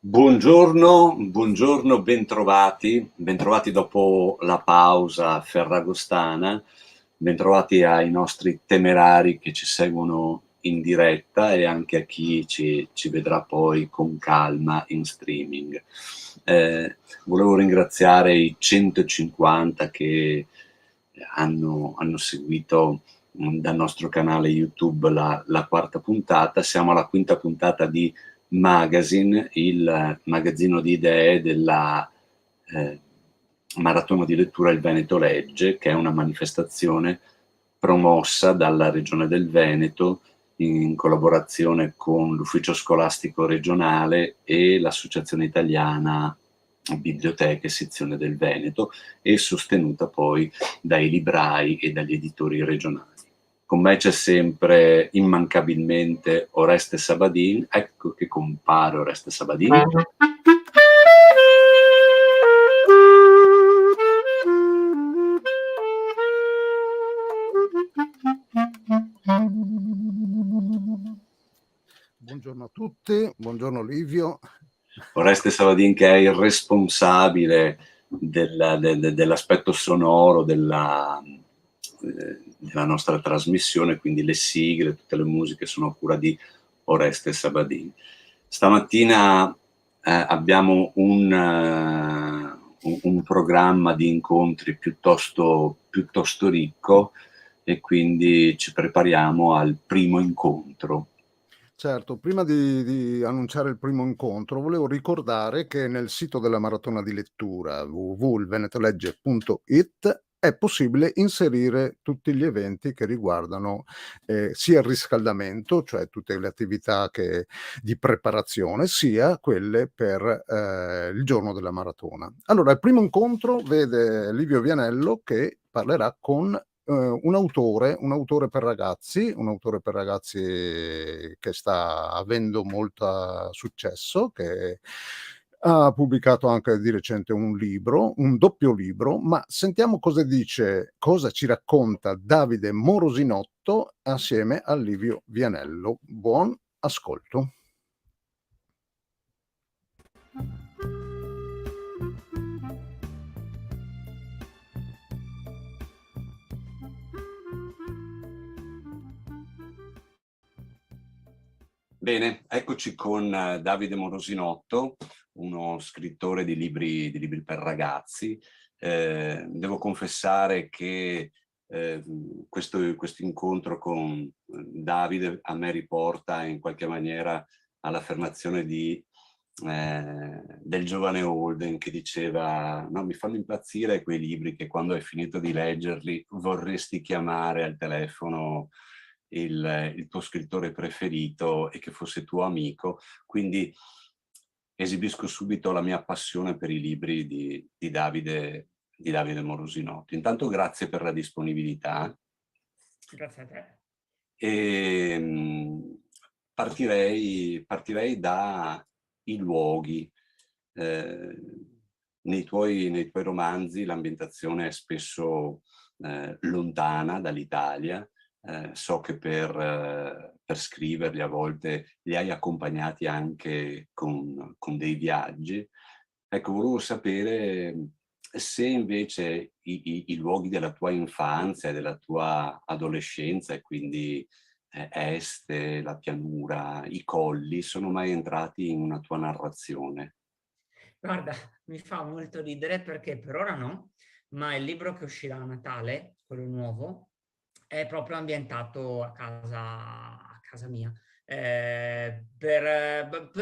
Buongiorno, buongiorno, bentrovati dopo la pausa ferragostana, bentrovati ai nostri temerari che ci seguono in diretta e anche a chi ci vedrà poi con calma in streaming. Volevo ringraziare i 150 che hanno seguito dal nostro canale YouTube la quarta puntata. Siamo alla quinta puntata di Magazine, il magazzino di idee della Maratona di lettura Il Veneto Legge, che è una manifestazione promossa dalla Regione del Veneto in collaborazione con l'Ufficio Scolastico Regionale e l'Associazione Italiana Biblioteche Sezione del Veneto, e sostenuta poi dai librai e dagli editori regionali. Con me c'è sempre immancabilmente Oreste Sabadin. Ecco che compare Oreste Sabadin. Buongiorno a tutti, buongiorno Livio. Oreste Sabadin, che è il responsabile dell'aspetto sonoro della nostra trasmissione, quindi le sigle, tutte le musiche sono a cura di Oreste Sabadin. Stamattina abbiamo un programma di incontri piuttosto ricco, e quindi ci prepariamo al primo incontro. Certo, prima di annunciare il primo incontro, volevo ricordare che nel sito della Maratona di Lettura www.ilvenetolegge.it è possibile inserire tutti gli eventi che riguardano sia il riscaldamento, cioè tutte le attività di preparazione, sia quelle per il giorno della maratona. Allora, il primo incontro vede Livio Vianello che parlerà con un autore per ragazzi che sta avendo molto successo, che ha pubblicato anche di recente un libro, un doppio libro, ma sentiamo cosa ci racconta Davide Morosinotto assieme a Livio Vianello. Buon ascolto. Bene, eccoci con Davide Morosinotto, uno scrittore di libri per ragazzi. Devo confessare che questo incontro con Davide a me riporta in qualche maniera all'affermazione del giovane Holden, che diceva: no, mi fanno impazzire quei libri che quando hai finito di leggerli vorresti chiamare al telefono il tuo scrittore preferito e che fosse tuo amico. Quindi esibisco subito la mia passione per i libri di Davide Morosinotto. Intanto grazie per la disponibilità. Grazie a te. E partirei dai luoghi. Nei tuoi romanzi l'ambientazione è spesso lontana dall'Italia. So che per scriverli a volte li hai accompagnati anche con dei viaggi. Ecco, volevo sapere se invece i luoghi della tua infanzia e della tua adolescenza, e quindi Este, la pianura, i colli, sono mai entrati in una tua narrazione? Guarda, mi fa molto ridere perché per ora no, ma il libro che uscirà a Natale, quello nuovo, è proprio ambientato a casa mia. Per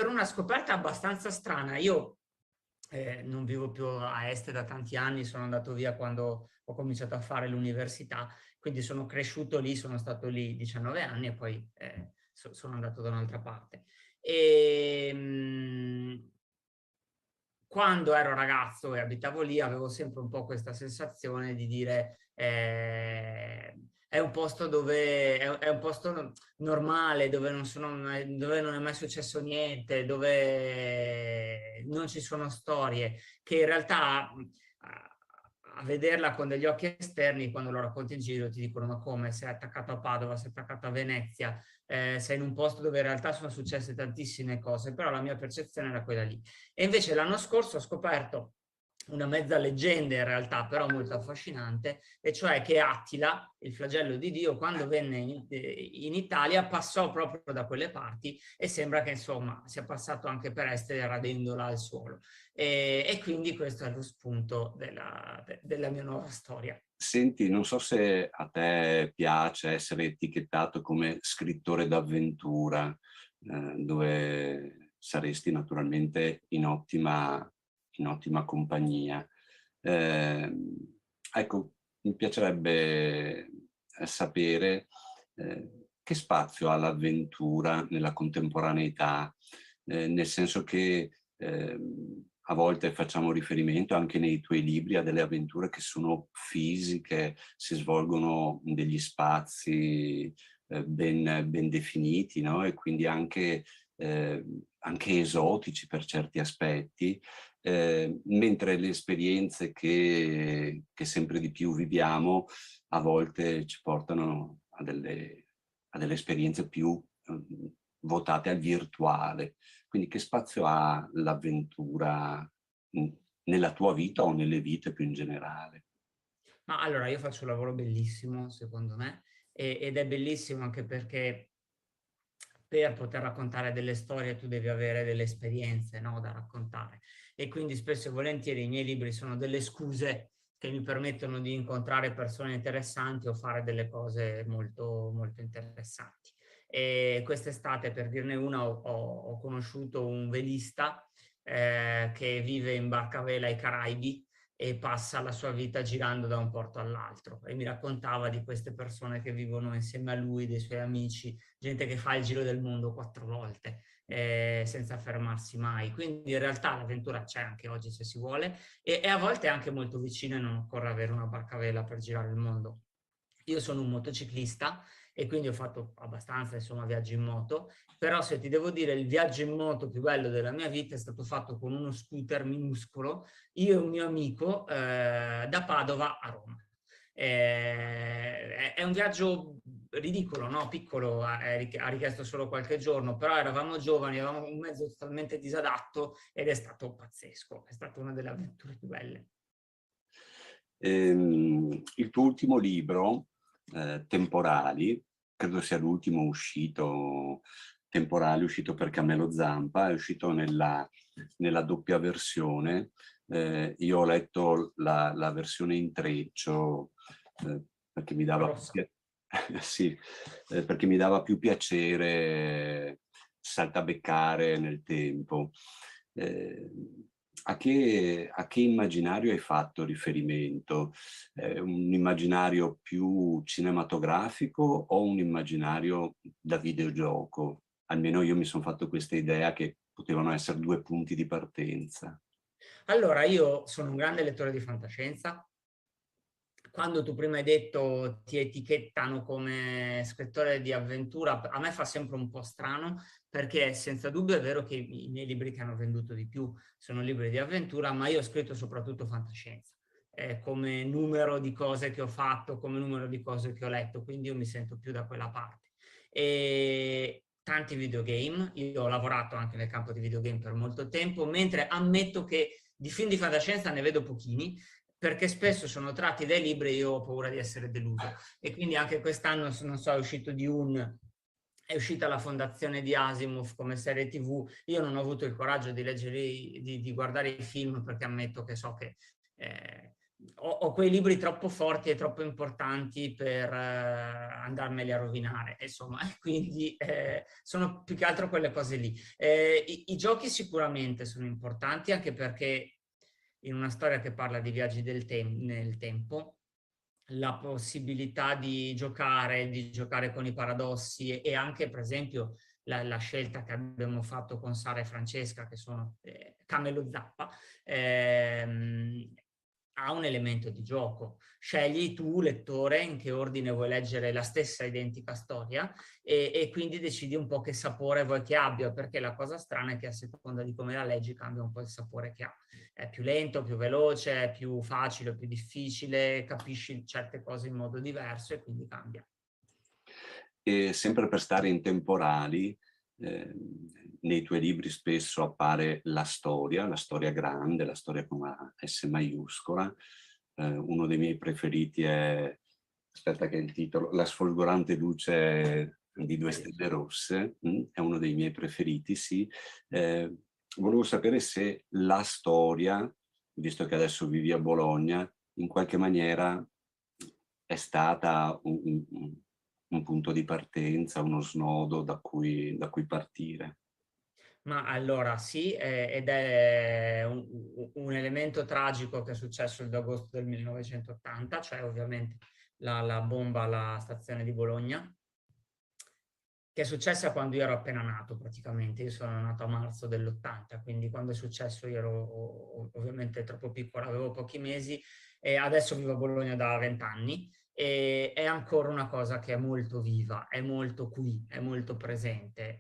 una scoperta abbastanza strana. Io non vivo più a Este da tanti anni, sono andato via quando ho cominciato a fare l'università, quindi sono cresciuto lì, sono stato lì 19 anni e poi sono andato da un'altra parte. Quando ero ragazzo e abitavo lì avevo sempre un po' questa sensazione di dire è un posto dove è un posto normale, dove dove non è mai successo niente, dove non ci sono storie, che in realtà a vederla con degli occhi esterni, quando lo racconti in giro ti dicono: ma come, sei attaccato a Padova, sei attaccato a Venezia, sei in un posto dove in realtà sono successe tantissime cose, però la mia percezione era quella lì. E invece l'anno scorso ho scoperto una mezza leggenda in realtà, però molto affascinante, e cioè che Attila, il flagello di Dio, quando venne in Italia passò proprio da quelle parti e sembra che insomma sia passato anche per Este radendola al suolo. E quindi questo è lo spunto della mia nuova storia. Senti, non so se a te piace essere etichettato come scrittore d'avventura, dove saresti naturalmente in ottima compagnia. Eh, ecco, mi piacerebbe sapere che spazio ha l'avventura nella contemporaneità, nel senso che a volte facciamo riferimento anche nei tuoi libri a delle avventure che sono fisiche, si svolgono in degli spazi ben definiti, no? E quindi anche esotici per certi aspetti, mentre le esperienze che sempre di più viviamo a volte ci portano a delle esperienze più votate al virtuale. Quindi che spazio ha l'avventura nella tua vita o nelle vite più in generale? Ma allora io faccio un lavoro bellissimo, secondo me, ed è bellissimo anche perché per poter raccontare delle storie tu devi avere delle esperienze, no, da raccontare. E quindi spesso e volentieri i miei libri sono delle scuse che mi permettono di incontrare persone interessanti o fare delle cose molto, molto interessanti. E quest'estate, per dirne una, ho conosciuto un velista che vive in barca a vela ai Caraibi e passa la sua vita girando da un porto all'altro, e mi raccontava di queste persone che vivono insieme a lui, dei suoi amici, gente che fa il giro del mondo 4 volte senza fermarsi mai. Quindi in realtà l'avventura c'è anche oggi se si vuole, e a volte è anche molto vicina e non occorre avere una barca a vela per girare il mondo. Io sono un motociclista e quindi ho fatto abbastanza, insomma, viaggi in moto, però se ti devo dire il viaggio in moto più bello della mia vita è stato fatto con uno scooter minuscolo, io e un mio amico, da Padova a Roma. È un viaggio ridicolo, no? Piccolo, ha richiesto solo qualche giorno, però eravamo giovani, avevamo un mezzo totalmente disadatto ed è stato pazzesco, è stata una delle avventure più belle. Il tuo ultimo libro, Temporali, credo sia l'ultimo uscito, Temporali, uscito per Cammello Zampa, è uscito nella doppia versione. Io ho letto la versione in treccio perché mi dava sì, perché mi dava più piacere saltabeccare nel tempo. A che immaginario hai fatto riferimento? Un immaginario più cinematografico o un immaginario da videogioco? Almeno io mi sono fatto questa idea che potevano essere due punti di partenza. Allora, io sono un grande lettore di fantascienza. Quando tu prima hai detto ti etichettano come scrittore di avventura, a me fa sempre un po' strano, perché senza dubbio è vero che i miei libri che hanno venduto di più sono libri di avventura, ma io ho scritto soprattutto fantascienza, come numero di cose che ho fatto, come numero di cose che ho letto, quindi io mi sento più da quella parte. E tanti videogame, io ho lavorato anche nel campo di videogame per molto tempo, mentre ammetto che di film di fantascienza ne vedo pochini, perché spesso sono tratti dai libri e io ho paura di essere deluso. E quindi anche quest'anno, non so, è uscita la fondazione di Asimov come serie TV. Io non ho avuto il coraggio di leggere, di guardare i film, perché ammetto che so che ho quei libri troppo forti e troppo importanti per andarmeli a rovinare, insomma, quindi sono più che altro quelle cose lì. I giochi sicuramente sono importanti, anche perché in una storia che parla di viaggi nel tempo, la possibilità di giocare con i paradossi e anche, per esempio, la scelta che abbiamo fatto con Sara e Francesca, che sono Cammello Zappa, ha un elemento di gioco. Scegli tu, lettore, in che ordine vuoi leggere la stessa identica storia e quindi decidi un po' che sapore vuoi che abbia, perché la cosa strana è che a seconda di come la leggi cambia un po' il sapore che ha. È più lento, più veloce, è più facile, più difficile, capisci certe cose in modo diverso e quindi cambia. E sempre per stare in temporali, nei tuoi libri spesso appare la storia grande, la storia con la S maiuscola. Uno dei miei preferiti è, aspetta che è il titolo, La sfolgorante luce di due stelle rosse, è uno dei miei preferiti, sì. Volevo sapere se la storia, visto che adesso vivi a Bologna, in qualche maniera è stata un punto di partenza, uno snodo da cui partire. Ma allora sì, ed è un elemento tragico che è successo il 2 agosto del 1980, cioè ovviamente la bomba alla stazione di Bologna, che è successa quando io ero appena nato praticamente. Io sono nato a marzo dell'80, quindi quando è successo io ero ovviamente troppo piccolo, avevo pochi mesi, e adesso vivo a Bologna da 20 anni. E è ancora una cosa che è molto viva, è molto qui, è molto presente.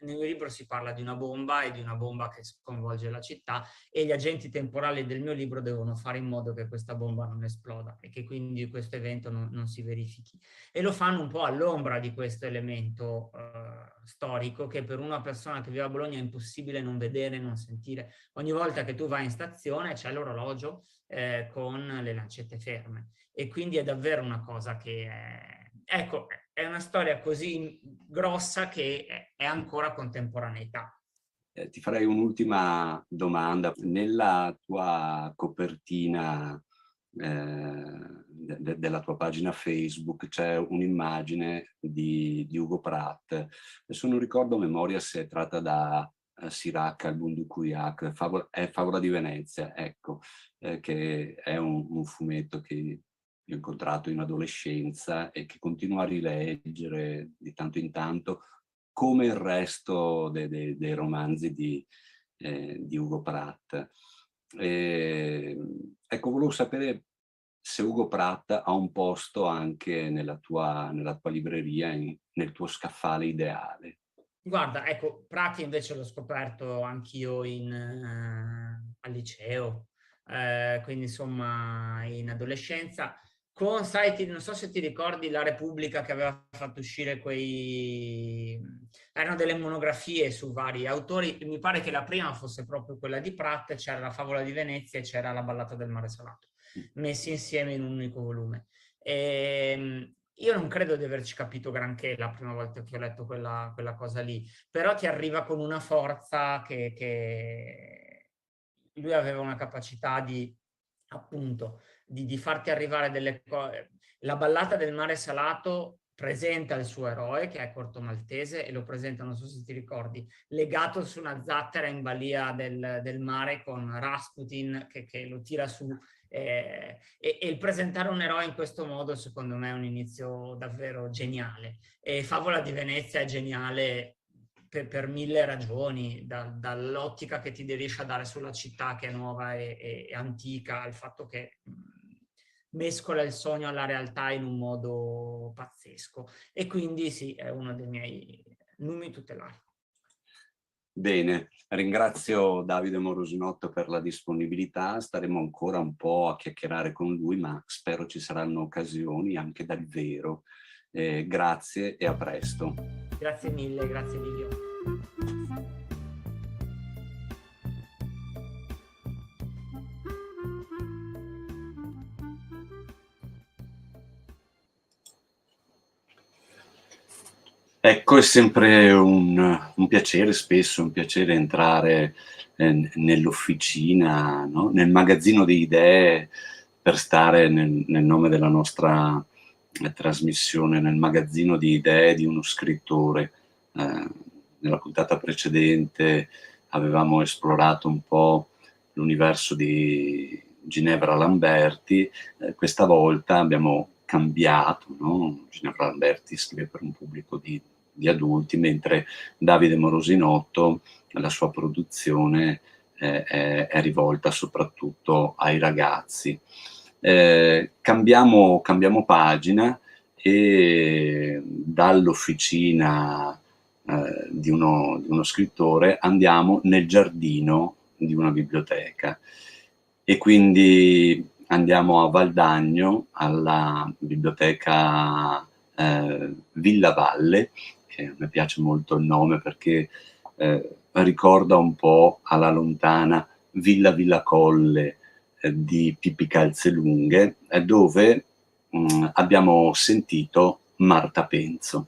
Nel mio libro si parla di una bomba e di una bomba che sconvolge la città, e gli agenti temporali del mio libro devono fare in modo che questa bomba non esploda e che quindi questo evento non si verifichi. E lo fanno un po' all'ombra di questo elemento storico, che per una persona che vive a Bologna è impossibile non vedere, non sentire. Ogni volta che tu vai in stazione c'è l'orologio con le lancette ferme, e quindi è davvero una cosa che ecco, è una storia così grossa che è ancora contemporaneità. Ti farei un'ultima domanda. Nella tua copertina della tua pagina Facebook c'è un'immagine di Ugo Pratt. Adesso non ricordo a memoria se è tratta da Sirac al Bundukuyak, è Favola di Venezia, ecco, che è un fumetto che ho incontrato in adolescenza e che continuo a rileggere di tanto in tanto, come il resto dei romanzi di Ugo Pratt. Ecco, volevo sapere se Ugo Pratt ha un posto anche nella tua libreria, nel tuo scaffale ideale. Guarda, ecco, Prati invece l'ho scoperto anch'io al liceo, quindi insomma in adolescenza, con sai, non so se ti ricordi La Repubblica, che aveva fatto uscire erano delle monografie su vari autori. Mi pare che la prima fosse proprio quella di Pratt, c'era La Favola di Venezia e c'era La Ballata del Mare Salato, messi insieme in un unico volume. Io non credo di averci capito granché la prima volta che ho letto quella cosa lì, però ti arriva con una forza che lui aveva una capacità di, appunto, di farti arrivare delle cose. La Ballata del Mare Salato presenta il suo eroe, che è Corto Maltese, e lo presenta, non so se ti ricordi, legato su una zattera in balia del mare con Rasputin che lo tira su. E il presentare un eroe in questo modo, secondo me, è un inizio davvero geniale. E Favola di Venezia è geniale per mille ragioni, dall'ottica che ti riesce a dare sulla città, che è nuova e antica, al fatto che mescola il sogno alla realtà in un modo pazzesco. E quindi sì, è uno dei miei numi tutelari. Bene, ringrazio Davide Morosinotto per la disponibilità, staremo ancora un po' a chiacchierare con lui, ma spero ci saranno occasioni anche dal vero. Grazie e a presto. Grazie mille, grazie Livio. Ecco, è sempre un piacere, spesso un piacere entrare nell'officina, no? Nel magazzino di idee, per stare nel nome della nostra trasmissione, nel magazzino di idee di uno scrittore. Nella puntata precedente avevamo esplorato un po' l'universo di Ginevra Lamberti, questa volta abbiamo cambiato, no? Ginevra Lamberti scrive per un pubblico di adulti, mentre Davide Morosinotto, la sua produzione è rivolta soprattutto ai ragazzi. Cambiamo pagina e dall'officina di uno scrittore andiamo nel giardino di una biblioteca, e quindi andiamo a Valdagno, alla biblioteca Villa Valle, che a me piace molto il nome perché ricorda un po' alla lontana Villa Colle di Pippi Calzelunghe, dove abbiamo sentito Marta Penzo.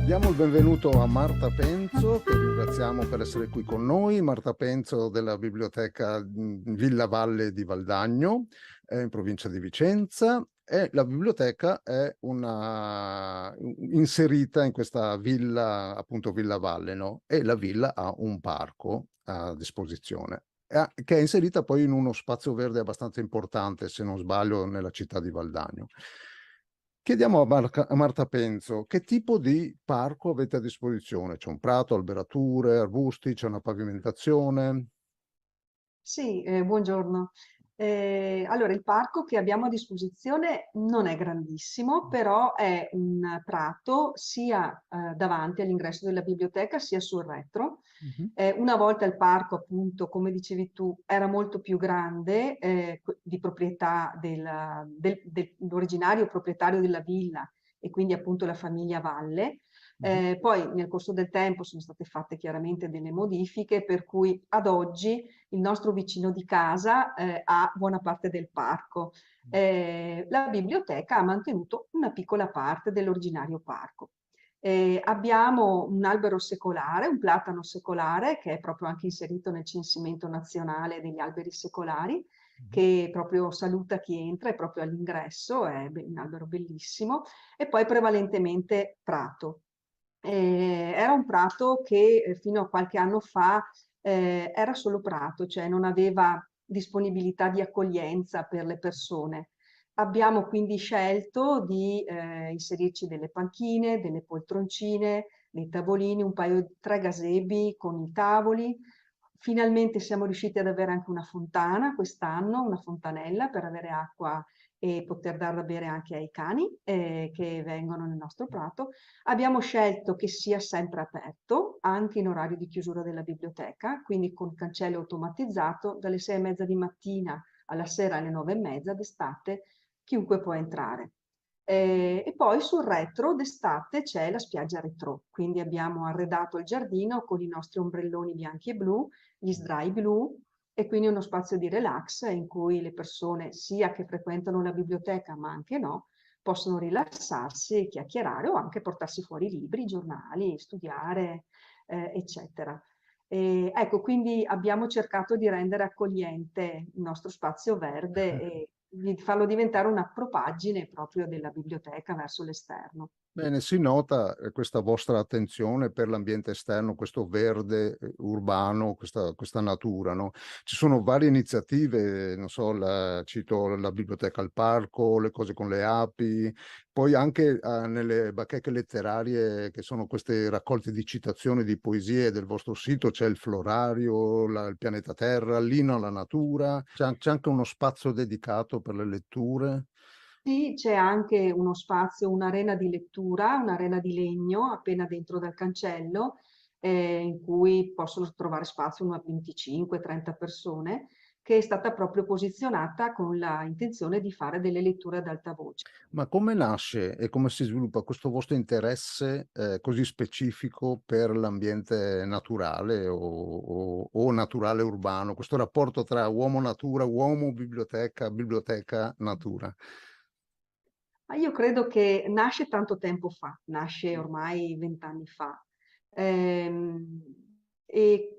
Diamo il benvenuto a Marta Penzo, che ringraziamo per essere qui con noi. Marta Penzo della biblioteca Villa Valle di Valdagno, in provincia di Vicenza. E la biblioteca è inserita in questa villa, appunto Villa Valle, no? E la villa ha un parco a disposizione, che è inserita poi in uno spazio verde abbastanza importante, se non sbaglio, nella città di Valdagno. Chiediamo a Marta Penzo, che tipo di parco avete a disposizione? C'è un prato, alberature, arbusti, c'è una pavimentazione? Sì, buongiorno. Allora, il parco che abbiamo a disposizione non è grandissimo, però è un prato sia davanti all'ingresso della biblioteca sia sul retro. Una volta il parco, appunto, come dicevi tu, era molto più grande, di proprietà dell'originario proprietario della villa e quindi appunto la famiglia Valle. Poi nel corso del tempo sono state fatte chiaramente delle modifiche, per cui ad oggi il nostro vicino di casa ha buona parte del parco. La biblioteca ha mantenuto una piccola parte dell'originario parco. Abbiamo un albero secolare, un platano secolare, che è proprio anche inserito nel censimento nazionale degli alberi secolari, che proprio saluta chi entra, è proprio all'ingresso, è un albero bellissimo, e poi prevalentemente prato. Era un prato che fino a qualche anno fa era solo prato, cioè non aveva disponibilità di accoglienza per le persone. Abbiamo quindi scelto di inserirci delle panchine, delle poltroncine, dei tavolini, tre gazebi con i tavoli. Finalmente siamo riusciti ad avere anche una fontana quest'anno, una fontanella per avere acqua e poter darla da bere anche ai cani che vengono nel nostro prato. Abbiamo scelto che sia sempre aperto, anche in orario di chiusura della biblioteca, quindi con cancello automatizzato, dalle 6:30 di mattina alla sera alle 9:30 d'estate, chiunque può entrare. E poi sul retro d'estate c'è la spiaggia retro, quindi abbiamo arredato il giardino con i nostri ombrelloni bianchi e blu, gli sdrai blu, e quindi uno spazio di relax in cui le persone, sia che frequentano la biblioteca ma anche no, possono rilassarsi, chiacchierare o anche portarsi fuori libri, giornali, studiare, eccetera. Ecco, quindi abbiamo cercato di rendere accogliente il nostro spazio verde e di farlo diventare una propagine proprio della biblioteca verso l'esterno. Bene, si nota questa vostra attenzione per l'ambiente esterno, questo verde urbano, questa natura, no? Ci sono varie iniziative, non so, cito la biblioteca al parco, le cose con le api, poi anche nelle bacheche letterarie, che sono queste raccolte di citazioni di poesie del vostro sito, c'è il florario, il pianeta Terra, l'inno alla natura, c'è anche uno spazio dedicato per le letture. Sì, c'è anche uno spazio, un'arena di lettura, un'arena di legno appena dentro dal cancello, in cui possono trovare spazio una 25-30 persone, che è stata proprio posizionata con la intenzione di fare delle letture ad alta voce. Ma come nasce e come si sviluppa questo vostro interesse così specifico per l'ambiente naturale o naturale urbano, questo rapporto tra uomo-natura, uomo-biblioteca, biblioteca-natura? Ma io credo che nasce tanto tempo fa, nasce ormai 20 anni fa. Ehm, è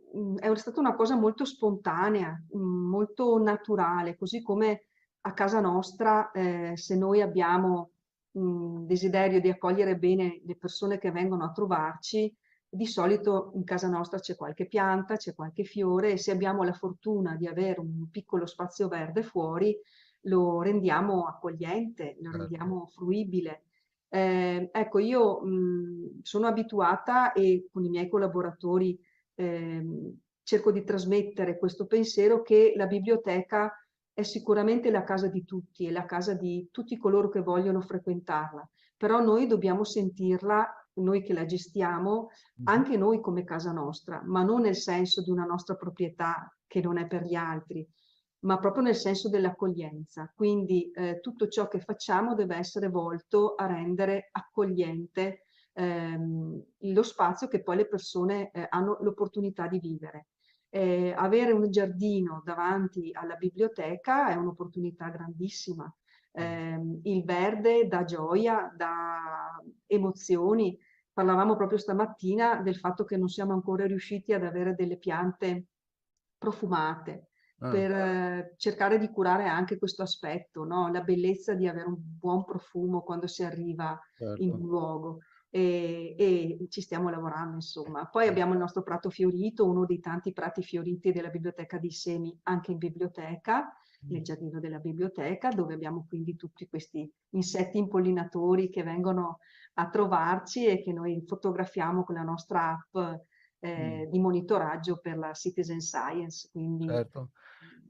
stata una cosa molto spontanea, molto naturale, così come a casa nostra, se noi abbiamo desiderio di accogliere bene le persone che vengono a trovarci, di solito in casa nostra c'è qualche pianta, c'è qualche fiore, e se abbiamo la fortuna di avere un piccolo spazio verde fuori, lo rendiamo accogliente, lo rendiamo fruibile. Ecco, io sono abituata e con i miei collaboratori cerco di trasmettere questo pensiero che la biblioteca è sicuramente la casa di tutti, è la casa di tutti coloro che vogliono frequentarla, però noi dobbiamo sentirla, noi che la gestiamo, anche noi come casa nostra, ma non nel senso di una nostra proprietà che non è per gli altri, ma proprio nel senso dell'accoglienza. Quindi tutto ciò che facciamo deve essere volto a rendere accogliente lo spazio che poi le persone hanno l'opportunità di vivere. Avere un giardino davanti alla biblioteca è un'opportunità grandissima. Il verde dà gioia, dà emozioni. Parlavamo proprio stamattina del fatto che non siamo ancora riusciti ad avere delle piante profumate per cercare di curare anche questo aspetto, no? La bellezza di avere un buon profumo quando si arriva in un luogo. E ci stiamo lavorando, insomma. Poi abbiamo il nostro prato fiorito, uno dei tanti prati fioriti della Biblioteca dei Semi, anche in biblioteca, nel giardino della biblioteca, dove abbiamo quindi tutti questi insetti impollinatori che vengono a trovarci e che noi fotografiamo con la nostra app di monitoraggio per la Citizen Science. Quindi, certo.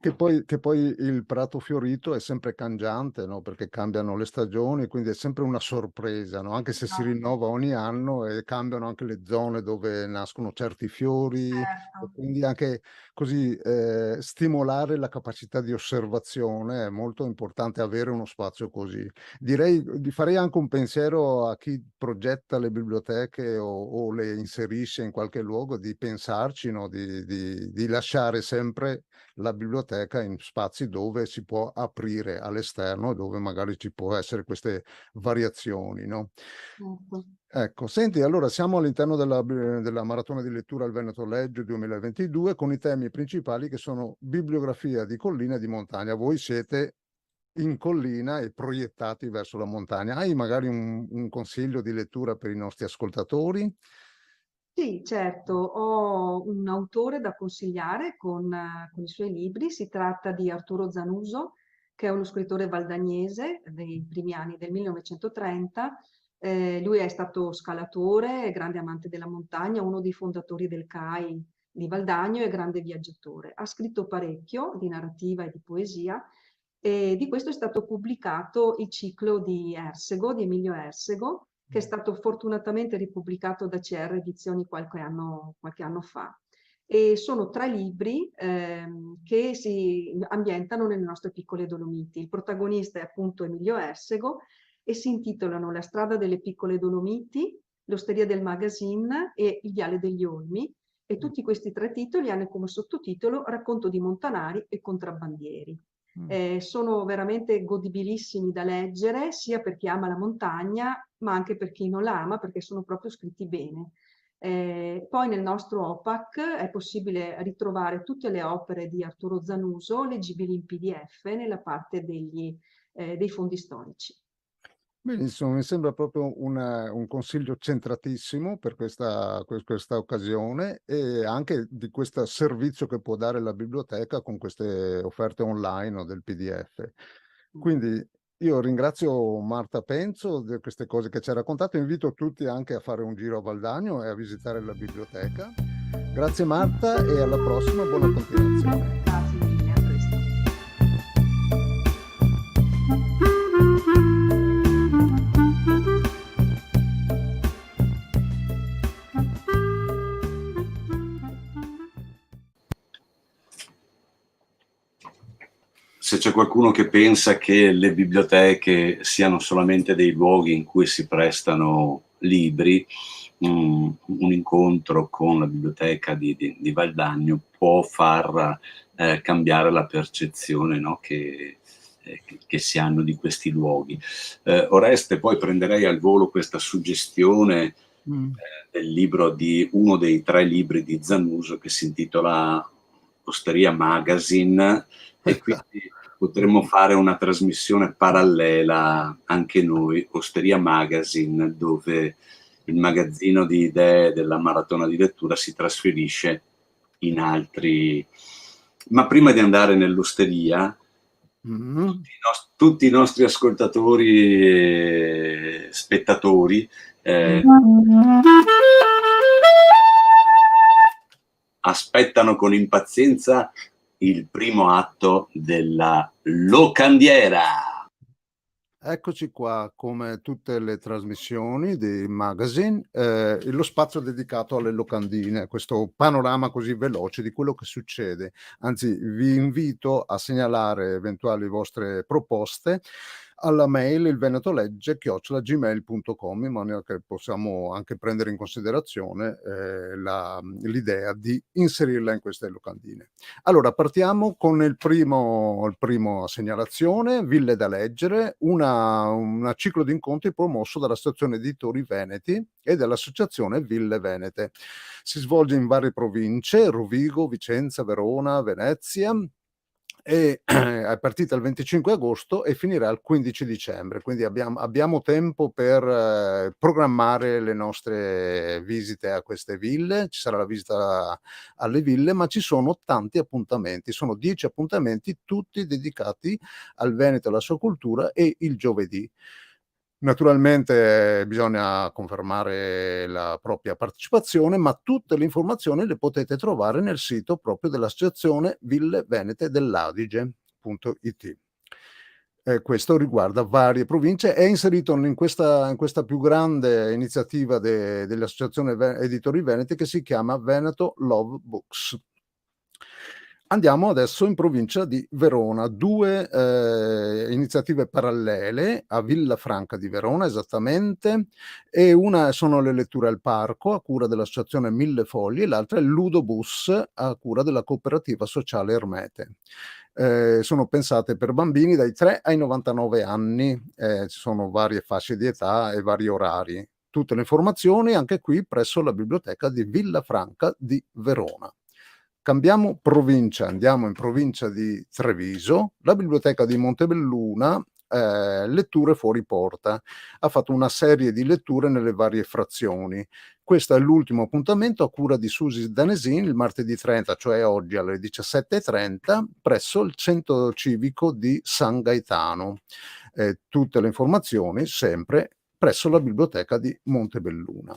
Che poi il prato fiorito è sempre cangiante, no? Perché cambiano le stagioni, quindi è sempre una sorpresa, no? Anche se si rinnova ogni anno e cambiano anche le zone dove nascono certi fiori, e certo. quindi anche così stimolare la capacità di osservazione è molto importante, avere uno spazio così. Direi di farei anche un pensiero a chi progetta le biblioteche o le inserisce in qualche luogo, di pensarci, no? Di lasciare sempre la biblioteca in spazi dove si può aprire all'esterno e dove magari ci può essere queste variazioni, no? Ecco, senti, allora siamo all'interno della maratona di lettura al Veneto Legge 2022 con i temi principali che sono bibliografia di collina e di montagna. Voi siete in collina e proiettati verso la montagna. Hai magari un consiglio di lettura per i nostri ascoltatori? Sì, certo, ho un autore da consigliare con i suoi libri. Si tratta di Arturo Zanuso, che è uno scrittore valdagnese dei primi anni del 1930. Lui è stato scalatore, è grande amante della montagna, uno dei fondatori del CAI di Valdagno e grande viaggiatore. Ha scritto parecchio di narrativa e di poesia e di questo è stato pubblicato il ciclo di Ersego, di Emilio Ersego, che è stato fortunatamente ripubblicato da CR Edizioni qualche anno fa. E sono 3 libri che si ambientano nelle nostre piccole Dolomiti. Il protagonista è appunto Emilio Ersego e si intitolano La strada delle piccole Dolomiti, L'osteria del Magazine e Il viale degli Olmi. E tutti questi 3 titoli hanno come sottotitolo Racconto di montanari e contrabbandieri. Sono veramente godibilissimi da leggere, sia per chi ama la montagna, ma anche per chi non la ama, perché sono proprio scritti bene. Poi nel nostro OPAC è possibile ritrovare tutte le opere di Arturo Zanuso, leggibili in PDF nella parte dei fondi storici. Benissimo, mi sembra proprio un consiglio centratissimo per questa occasione e anche di questo servizio che può dare la biblioteca con queste offerte online o del PDF. Quindi io ringrazio Marta Penzo di queste cose che ci ha raccontato, invito tutti anche a fare un giro a Valdagno e a visitare la biblioteca. Grazie Marta e alla prossima, buona continuazione. Grazie mille, a presto. Se c'è qualcuno che pensa che le biblioteche siano solamente dei luoghi in cui si prestano libri, un incontro con la biblioteca di Valdagno può far cambiare la percezione, no, che si hanno di questi luoghi. Oreste, poi prenderei al volo questa suggestione del libro di uno dei 3 libri di Zanuso che si intitola Osteria Magazine, e quindi potremmo fare una trasmissione parallela anche noi, Osteria Magazine, dove il magazzino di idee della maratona di lettura si trasferisce in altri. Ma prima di andare nell'osteria, tutti i nostri ascoltatori e spettatori aspettano con impazienza il primo atto della Locandiera. Eccoci qua, come tutte le trasmissioni di Magazine, lo spazio dedicato alle locandine, questo panorama così veloce di quello che succede. Anzi, vi invito a segnalare eventuali vostre proposte alla mail ilvenetolegge@gmail.com, in maniera che possiamo anche prendere in considerazione l'idea di inserirla in queste locandine. Allora, partiamo con il primo segnalazione, Ville da leggere, un ciclo di incontri promosso dall'Associazione Editori Veneti e dall'Associazione Ville Venete. Si svolge in varie province, Rovigo, Vicenza, Verona, Venezia, e è partita il 25 agosto e finirà il 15 dicembre, quindi abbiamo tempo per programmare le nostre visite a queste ville. Ci sarà la visita alle ville, ma ci sono tanti appuntamenti, sono 10 appuntamenti tutti dedicati al Veneto e alla sua cultura, e il giovedì. Naturalmente bisogna confermare la propria partecipazione, ma tutte le informazioni le potete trovare nel sito proprio dell'Associazione Ville Venete dell'Adige.it. Questo riguarda varie province, è inserito in questa più grande iniziativa dell'Associazione Editori Veneti, che si chiama Veneto Love Books. Andiamo adesso in provincia di Verona, 2 iniziative parallele a Villafranca di Verona esattamente, e una sono le letture al parco a cura dell'associazione Mille Fogli, e l'altra è il Ludobus a cura della cooperativa sociale Ermete. Sono pensate per bambini dai 3 ai 99 anni, ci sono varie fasce di età e vari orari. Tutte le informazioni anche qui presso la biblioteca di Villafranca di Verona. Cambiamo provincia, andiamo in provincia di Treviso. La biblioteca di Montebelluna, letture fuori porta, ha fatto una serie di letture nelle varie frazioni. Questo è l'ultimo appuntamento a cura di Susi Danesin il martedì 30, cioè oggi alle 17:30, presso il centro civico di San Gaetano. Tutte le informazioni sempre presso la biblioteca di Montebelluna.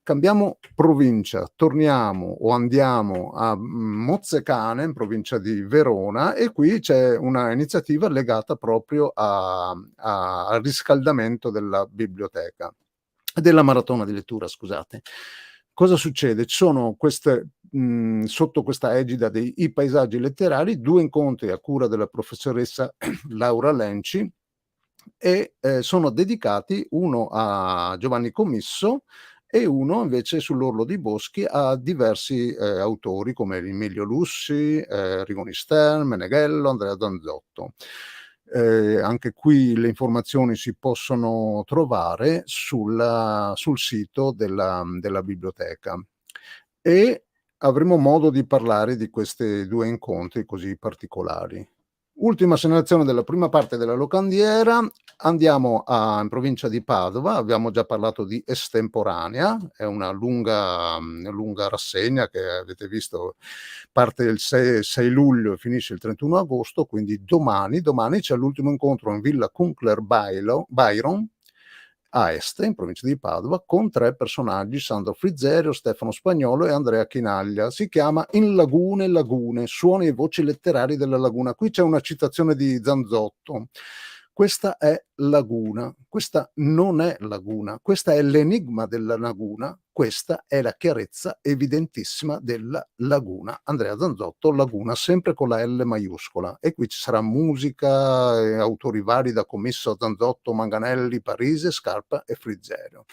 Cambiamo provincia, torniamo o andiamo a Mozzecane, in provincia di Verona, e qui c'è una iniziativa legata proprio al riscaldamento della biblioteca, della maratona di lettura, scusate. Cosa succede? Ci sono sotto questa egida dei paesaggi letterari, 2 incontri a cura della professoressa Laura Lenci, e sono dedicati, uno a Giovanni Commisso e uno invece sull'Orlo dei Boschi a diversi autori come Emilio Lussi, Rigoni Stern, Meneghello, Andrea Zanzotto. Anche qui le informazioni si possono trovare sul sito della biblioteca, e avremo modo di parlare di questi 2 incontri così particolari. Ultima segnalazione della prima parte della locandiera, andiamo in provincia di Padova. Abbiamo già parlato di Estemporanea, è una lunga rassegna che avete visto, parte il 6 luglio e finisce il 31 agosto, quindi domani c'è l'ultimo incontro in Villa Kunkler Byron a Este, in provincia di Padova, con 3 personaggi: Sandro Frizerio, Stefano Spagnolo e Andrea Chinaglia. Si chiama In Lagune, suoni e voci letterari della laguna. Qui c'è una citazione di Zanzotto. Questa è laguna, questa non è laguna, questa è l'enigma della laguna, questa è la chiarezza evidentissima della laguna. Andrea Zanzotto, Laguna, sempre con la L maiuscola. E qui ci sarà musica, autori vari da Commisso a Zanzotto, Manganelli, Parise, Scarpa e Frizerio.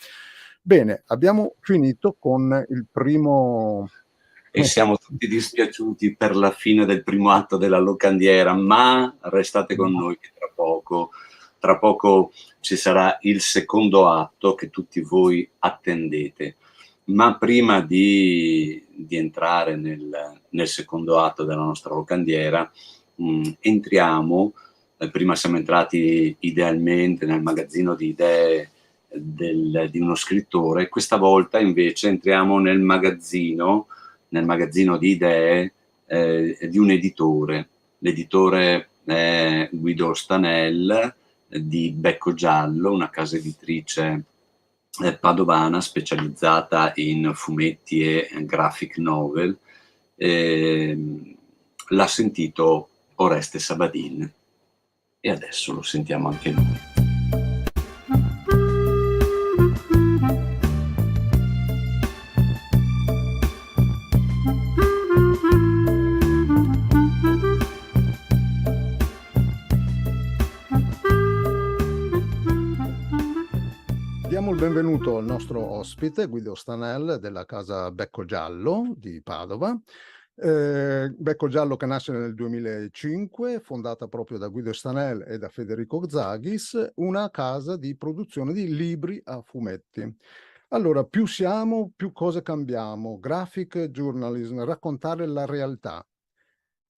Bene, abbiamo finito con il primo... E siamo tutti dispiaciuti per la fine del primo atto della locandiera, ma restate con noi che tra poco ci sarà il secondo atto che tutti voi attendete. Ma prima di entrare nel secondo atto della nostra locandiera, entriamo, prima siamo entrati idealmente nel magazzino di idee di uno scrittore, questa volta invece entriamo nel magazzino di idee di un editore. L'editore è Guido Stanel di Becco Giallo, una casa editrice padovana specializzata in fumetti e graphic novel. L'ha sentito Oreste Sabadin e adesso lo sentiamo anche noi. benvenuto al nostro ospite Guido Stanel della casa Becco Giallo di Padova. Becco Giallo che nasce nel 2005, fondata proprio da Guido Stanel e da Federico Zaghis, una casa di produzione di libri a fumetti. Allora, più siamo, più cose cambiamo. Graphic journalism, raccontare la realtà.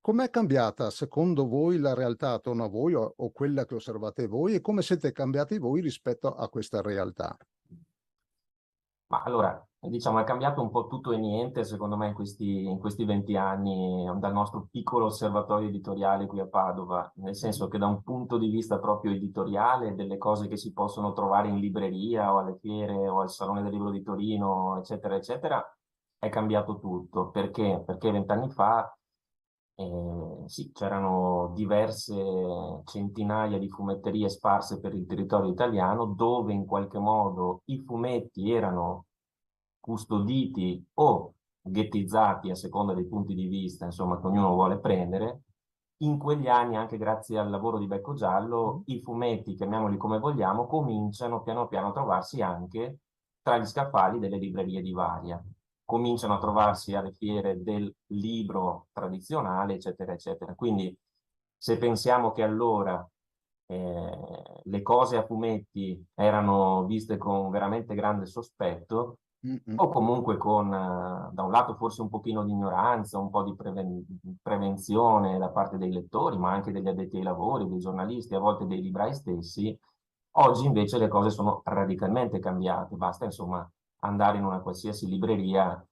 Com'è cambiata secondo voi la realtà attorno a voi o quella che osservate voi e come siete cambiati voi rispetto a questa realtà? Ma allora, diciamo, è cambiato un po' tutto e niente, secondo me, in questi 20 anni dal nostro piccolo osservatorio editoriale qui a Padova, nel senso che da un punto di vista proprio editoriale, delle cose che si possono trovare in libreria o alle fiere o al Salone del Libro di Torino, eccetera, eccetera, è cambiato tutto. Perché? Perché 20 anni fa sì, c'erano diverse centinaia di fumetterie sparse per il territorio italiano dove in qualche modo i fumetti erano custoditi o ghettizzati a seconda dei punti di vista, insomma, che ognuno vuole prendere. In quegli anni, anche grazie al lavoro di Becco Giallo, i fumetti, chiamiamoli come vogliamo, cominciano piano piano a trovarsi anche tra gli scaffali delle librerie di Varia. Cominciano a trovarsi alle fiere del libro tradizionale, eccetera, eccetera. Quindi, se pensiamo che allora le cose a fumetti erano viste con veramente grande sospetto, o comunque con, da un lato, forse un pochino di ignoranza, un po' di prevenzione da parte dei lettori, ma anche degli addetti ai lavori, dei giornalisti, a volte dei librai stessi. Oggi invece le cose sono radicalmente cambiate, basta insomma andare in una qualsiasi libreria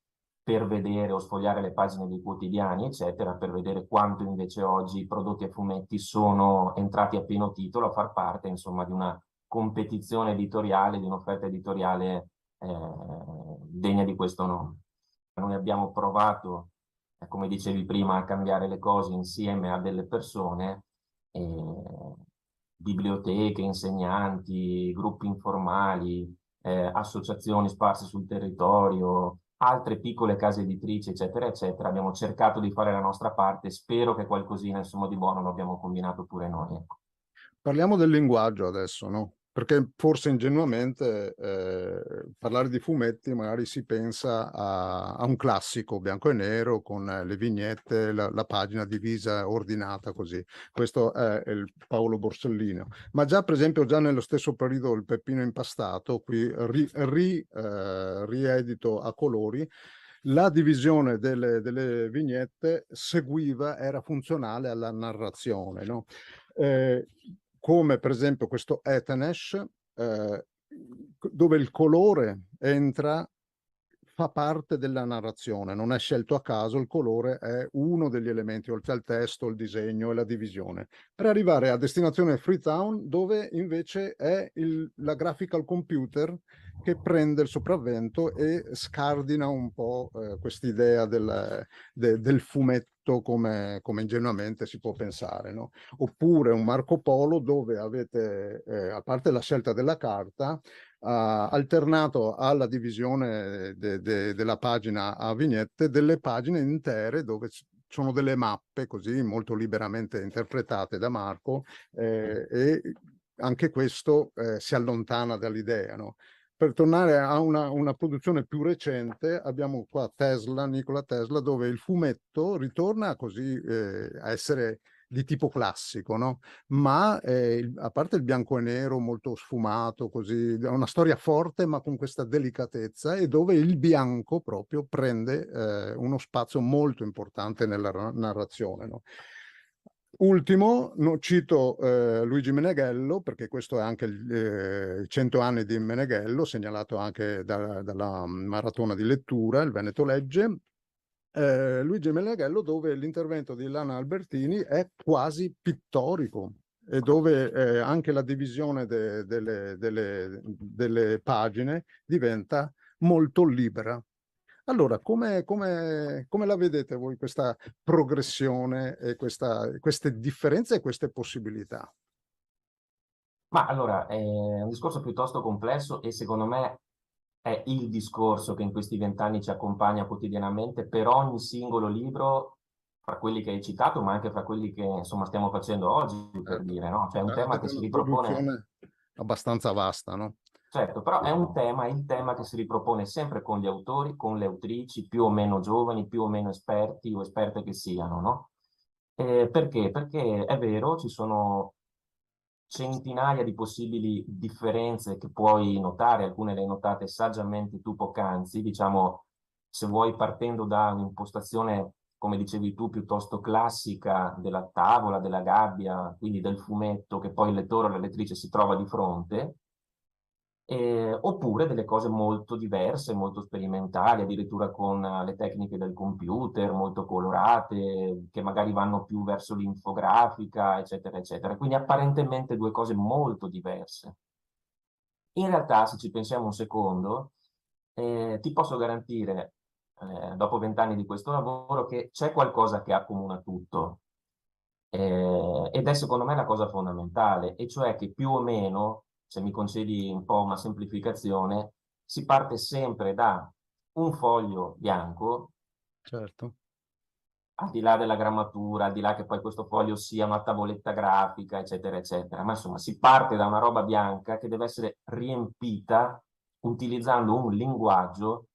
per vedere o sfogliare le pagine dei quotidiani, eccetera, per vedere quanto invece oggi i prodotti a fumetti sono entrati a pieno titolo a far parte, insomma, di una competizione editoriale, di un'offerta editoriale degna di questo nome. Noi abbiamo provato, come dicevi prima, a cambiare le cose insieme a delle persone, biblioteche, insegnanti, gruppi informali, associazioni sparse sul territorio, altre piccole case editrici, eccetera, eccetera. Abbiamo cercato di fare la nostra parte, spero che qualcosina, insomma, di buono lo abbiamo combinato pure noi. Ecco. Parliamo del linguaggio adesso, no? Perché forse ingenuamente parlare di fumetti magari si pensa a un classico bianco e nero con le vignette, la pagina divisa, ordinata così. Questo è il Paolo Borsellino. Ma già, per esempio, già nello stesso periodo il Peppino Impastato, qui riedito a colori, la divisione delle vignette era funzionale alla narrazione, no? Come per esempio questo Etenesh, dove il colore fa parte della narrazione, non è scelto a caso, il colore è uno degli elementi, oltre al testo, il disegno e la divisione, per arrivare a destinazione Freetown, dove invece è la graphical computer che prende il sopravvento e scardina un po' quest'idea del fumetto come ingenuamente si può pensare, no? Oppure un Marco Polo dove avete, a parte la scelta della carta, alternato alla divisione della pagina a vignette, delle pagine intere dove sono delle mappe così molto liberamente interpretate da Marco, e anche questo si allontana dall'idea, no? Per tornare a una produzione più recente, abbiamo qua Nikola Tesla, dove il fumetto ritorna così a essere di tipo classico, no? Ma a parte il bianco e nero molto sfumato, così, è una storia forte ma con questa delicatezza, e dove il bianco proprio prende uno spazio molto importante nella narrazione, no? Ultimo, cito Luigi Meneghello, perché questo è anche i 100 anni di Meneghello, segnalato anche dalla maratona di lettura, il Veneto Legge. Luigi Meneghello, dove l'intervento di Lana Albertini è quasi pittorico e dove anche la divisione delle pagine diventa molto libera. Allora, come la vedete voi questa progressione e queste differenze e queste possibilità? Ma allora, è un discorso piuttosto complesso e secondo me è il discorso che in questi 20 anni ci accompagna quotidianamente per ogni singolo libro, fra quelli che hai citato, ma anche fra quelli che insomma stiamo facendo oggi, per dire, no? Cioè è un tema che si ripropone abbastanza vasta, no? Certo, però è il tema che si ripropone sempre con gli autori, con le autrici, più o meno giovani, più o meno esperti o esperte che siano, no? Perché? Perché è vero, ci sono centinaia di possibili differenze che puoi notare, alcune le hai notate saggiamente tu poc'anzi, diciamo, se vuoi partendo da un'impostazione, come dicevi tu, piuttosto classica della tavola, della gabbia, quindi del fumetto che poi il lettore o la lettrice si trova di fronte, oppure delle cose molto diverse, molto sperimentali, addirittura con le tecniche del computer, molto colorate, che magari vanno più verso l'infografica, eccetera, eccetera. Quindi apparentemente due cose molto diverse. In realtà, se ci pensiamo un secondo, ti posso garantire, dopo 20 anni di questo lavoro, che c'è qualcosa che accomuna tutto. Ed è secondo me la cosa fondamentale, e cioè che più o meno, se mi concedi un po' una semplificazione, si parte sempre da un foglio bianco, Certo. al di là della grammatura, al di là che poi questo foglio sia una tavoletta grafica, eccetera, eccetera, ma insomma si parte da una roba bianca che deve essere riempita utilizzando un linguaggio,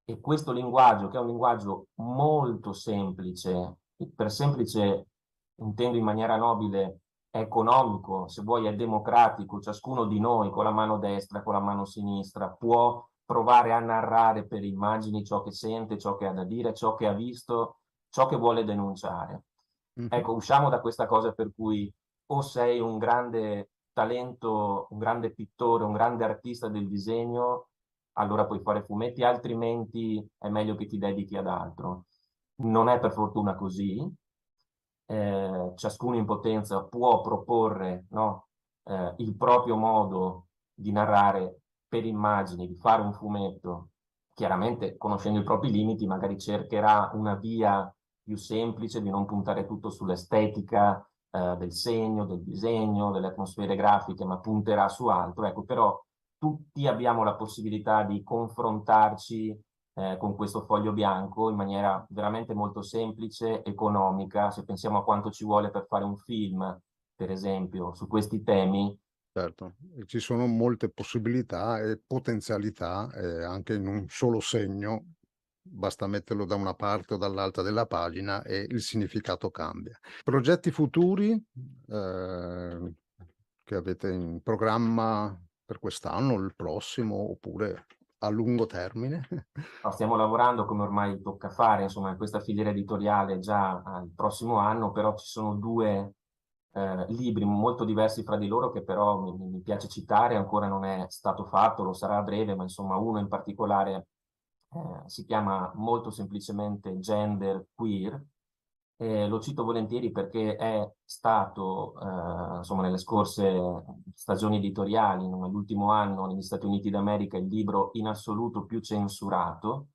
e questo linguaggio, che è un linguaggio molto semplice, per semplice intendo in maniera nobile, è economico, se vuoi è democratico, ciascuno di noi con la mano destra, con la mano sinistra può provare a narrare per immagini ciò che sente, ciò che ha da dire, ciò che ha visto, ciò che vuole denunciare. Ecco, usciamo da questa cosa per cui o sei un grande talento, un grande pittore, un grande artista del disegno, allora puoi fare fumetti, altrimenti è meglio che ti dedichi ad altro. Non è per fortuna così. Ciascuno in potenza può proporre, no, il proprio modo di narrare per immagini, di fare un fumetto. Chiaramente, conoscendo i propri limiti, magari cercherà una via più semplice di non puntare tutto sull'estetica, del segno, del disegno, delle atmosfere grafiche, ma punterà su altro. Ecco, però tutti abbiamo la possibilità di confrontarci con questo foglio bianco in maniera veramente molto semplice, economica. Se pensiamo a quanto ci vuole per fare un film, per esempio, su questi temi. Certo, e ci sono molte possibilità e potenzialità anche in un solo segno, basta metterlo da una parte o dall'altra della pagina e il significato cambia. Progetti futuri che avete in programma per quest'anno, il prossimo, oppure a lungo termine? No, stiamo lavorando come ormai tocca fare, insomma, in questa filiera editoriale già al prossimo anno, però ci sono due libri molto diversi fra di loro che però mi piace citare, ancora non è stato fatto, lo sarà a breve, ma insomma uno in particolare si chiama molto semplicemente Gender Queer. Lo cito volentieri perché è stato, insomma, nelle scorse stagioni editoriali, nell'ultimo anno negli Stati Uniti d'America, il libro in assoluto più censurato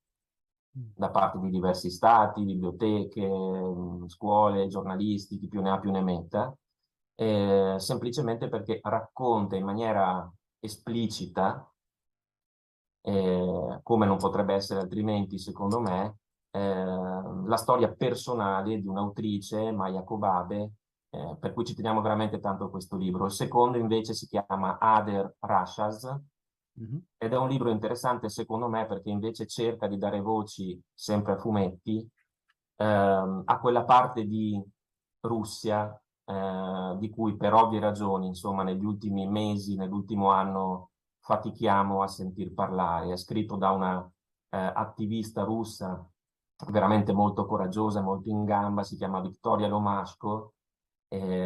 da parte di diversi stati, biblioteche, scuole, giornalisti, chi più ne ha più ne metta, semplicemente perché racconta in maniera esplicita, come non potrebbe essere altrimenti, secondo me, la storia personale di un'autrice, Maya Kobabe, per cui ci teniamo veramente tanto a questo libro. Il secondo invece si chiama Other Russias, ed è un libro interessante secondo me perché invece cerca di dare voci sempre a fumetti a quella parte di Russia di cui per ovvie ragioni, insomma, negli ultimi mesi, nell'ultimo anno fatichiamo a sentir parlare. È scritto da una attivista russa veramente molto coraggiosa, molto in gamba, si chiama Victoria Lomashko.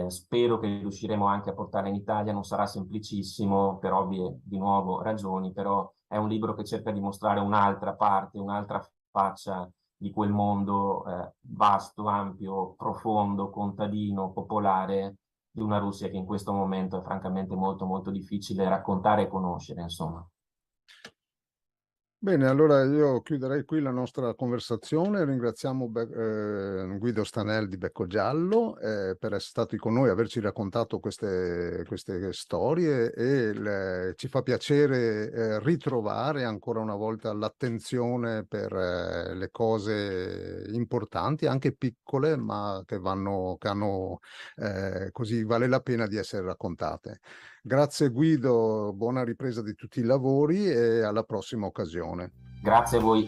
Spero che riusciremo anche a portarla in Italia, non sarà semplicissimo per ovvie, di nuovo, ragioni, però è un libro che cerca di mostrare un'altra parte, un'altra faccia di quel mondo vasto, ampio, profondo, contadino, popolare, di una Russia che in questo momento è francamente molto molto difficile raccontare e conoscere, insomma. Bene, allora io chiuderei qui la nostra conversazione. Ringraziamo Guido Stanel di Becco Giallo per essere stati con noi, averci raccontato queste storie e ci fa piacere ritrovare ancora una volta l'attenzione per le cose importanti, anche piccole, ma che hanno così vale la pena di essere raccontate. Grazie Guido, buona ripresa di tutti i lavori e alla prossima occasione. Grazie a voi.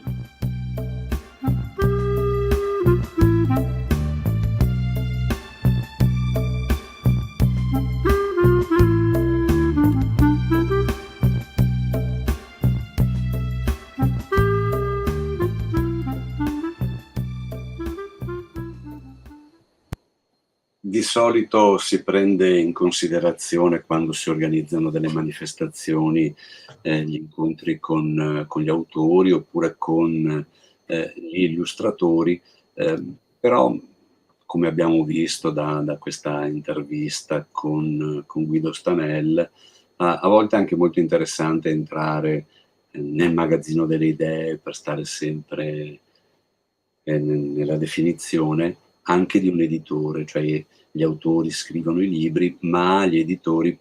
Di solito si prende in considerazione, quando si organizzano delle manifestazioni, gli incontri con gli autori oppure con gli illustratori, però come abbiamo visto da questa intervista con Guido Stanel, a volte è anche molto interessante entrare nel magazzino delle idee per stare sempre nella definizione anche di un editore, cioè gli autori scrivono i libri, ma gli editori li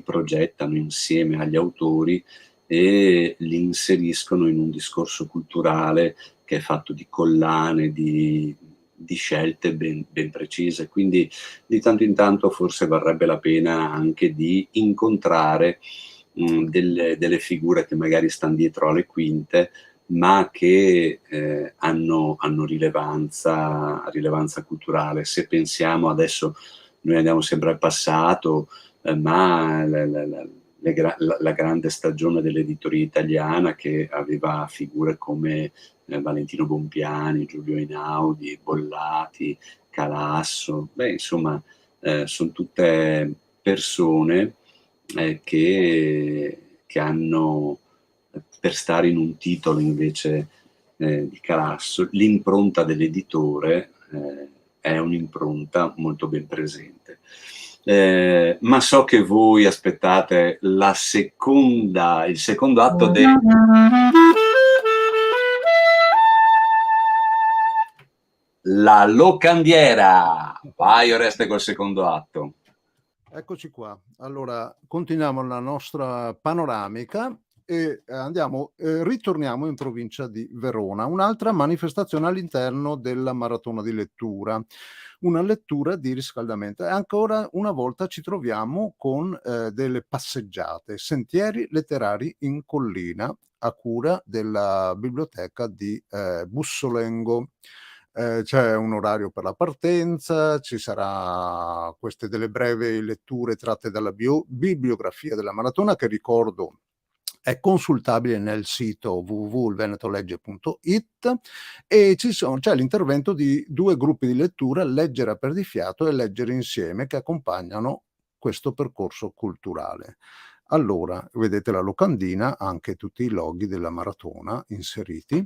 progettano insieme agli autori e li inseriscono in un discorso culturale che è fatto di collane, di scelte ben precise. Quindi di tanto in tanto forse varrebbe la pena anche di incontrare delle figure che magari stanno dietro alle quinte, ma che hanno rilevanza culturale. Se pensiamo adesso, noi andiamo sempre al passato, ma la grande stagione dell'editoria italiana, che aveva figure come Valentino Bompiani, Giulio Einaudi, Bollati, Calasso, insomma, sono tutte persone che hanno, per stare in un titolo invece di Calasso, l'impronta dell'editore è un'impronta molto ben presente. Ma so che voi aspettate il secondo atto La locandiera. Vai Oreste col secondo atto. Eccoci qua. Allora, continuiamo la nostra panoramica e ritorniamo in provincia di Verona, un'altra manifestazione all'interno della maratona di lettura, una lettura di riscaldamento. E ancora una volta ci troviamo con delle passeggiate, sentieri letterari in collina, a cura della biblioteca di Bussolengo. C'è un orario per la partenza, ci sarà queste delle brevi letture tratte dalla bibliografia della maratona, che ricordo è consultabile nel sito www.venetolegge.it, e c'è l'intervento di 2 gruppi di lettura, Leggere a perdifiato e Leggere insieme, che accompagnano questo percorso culturale. Allora, vedete la locandina, anche tutti i loghi della maratona inseriti.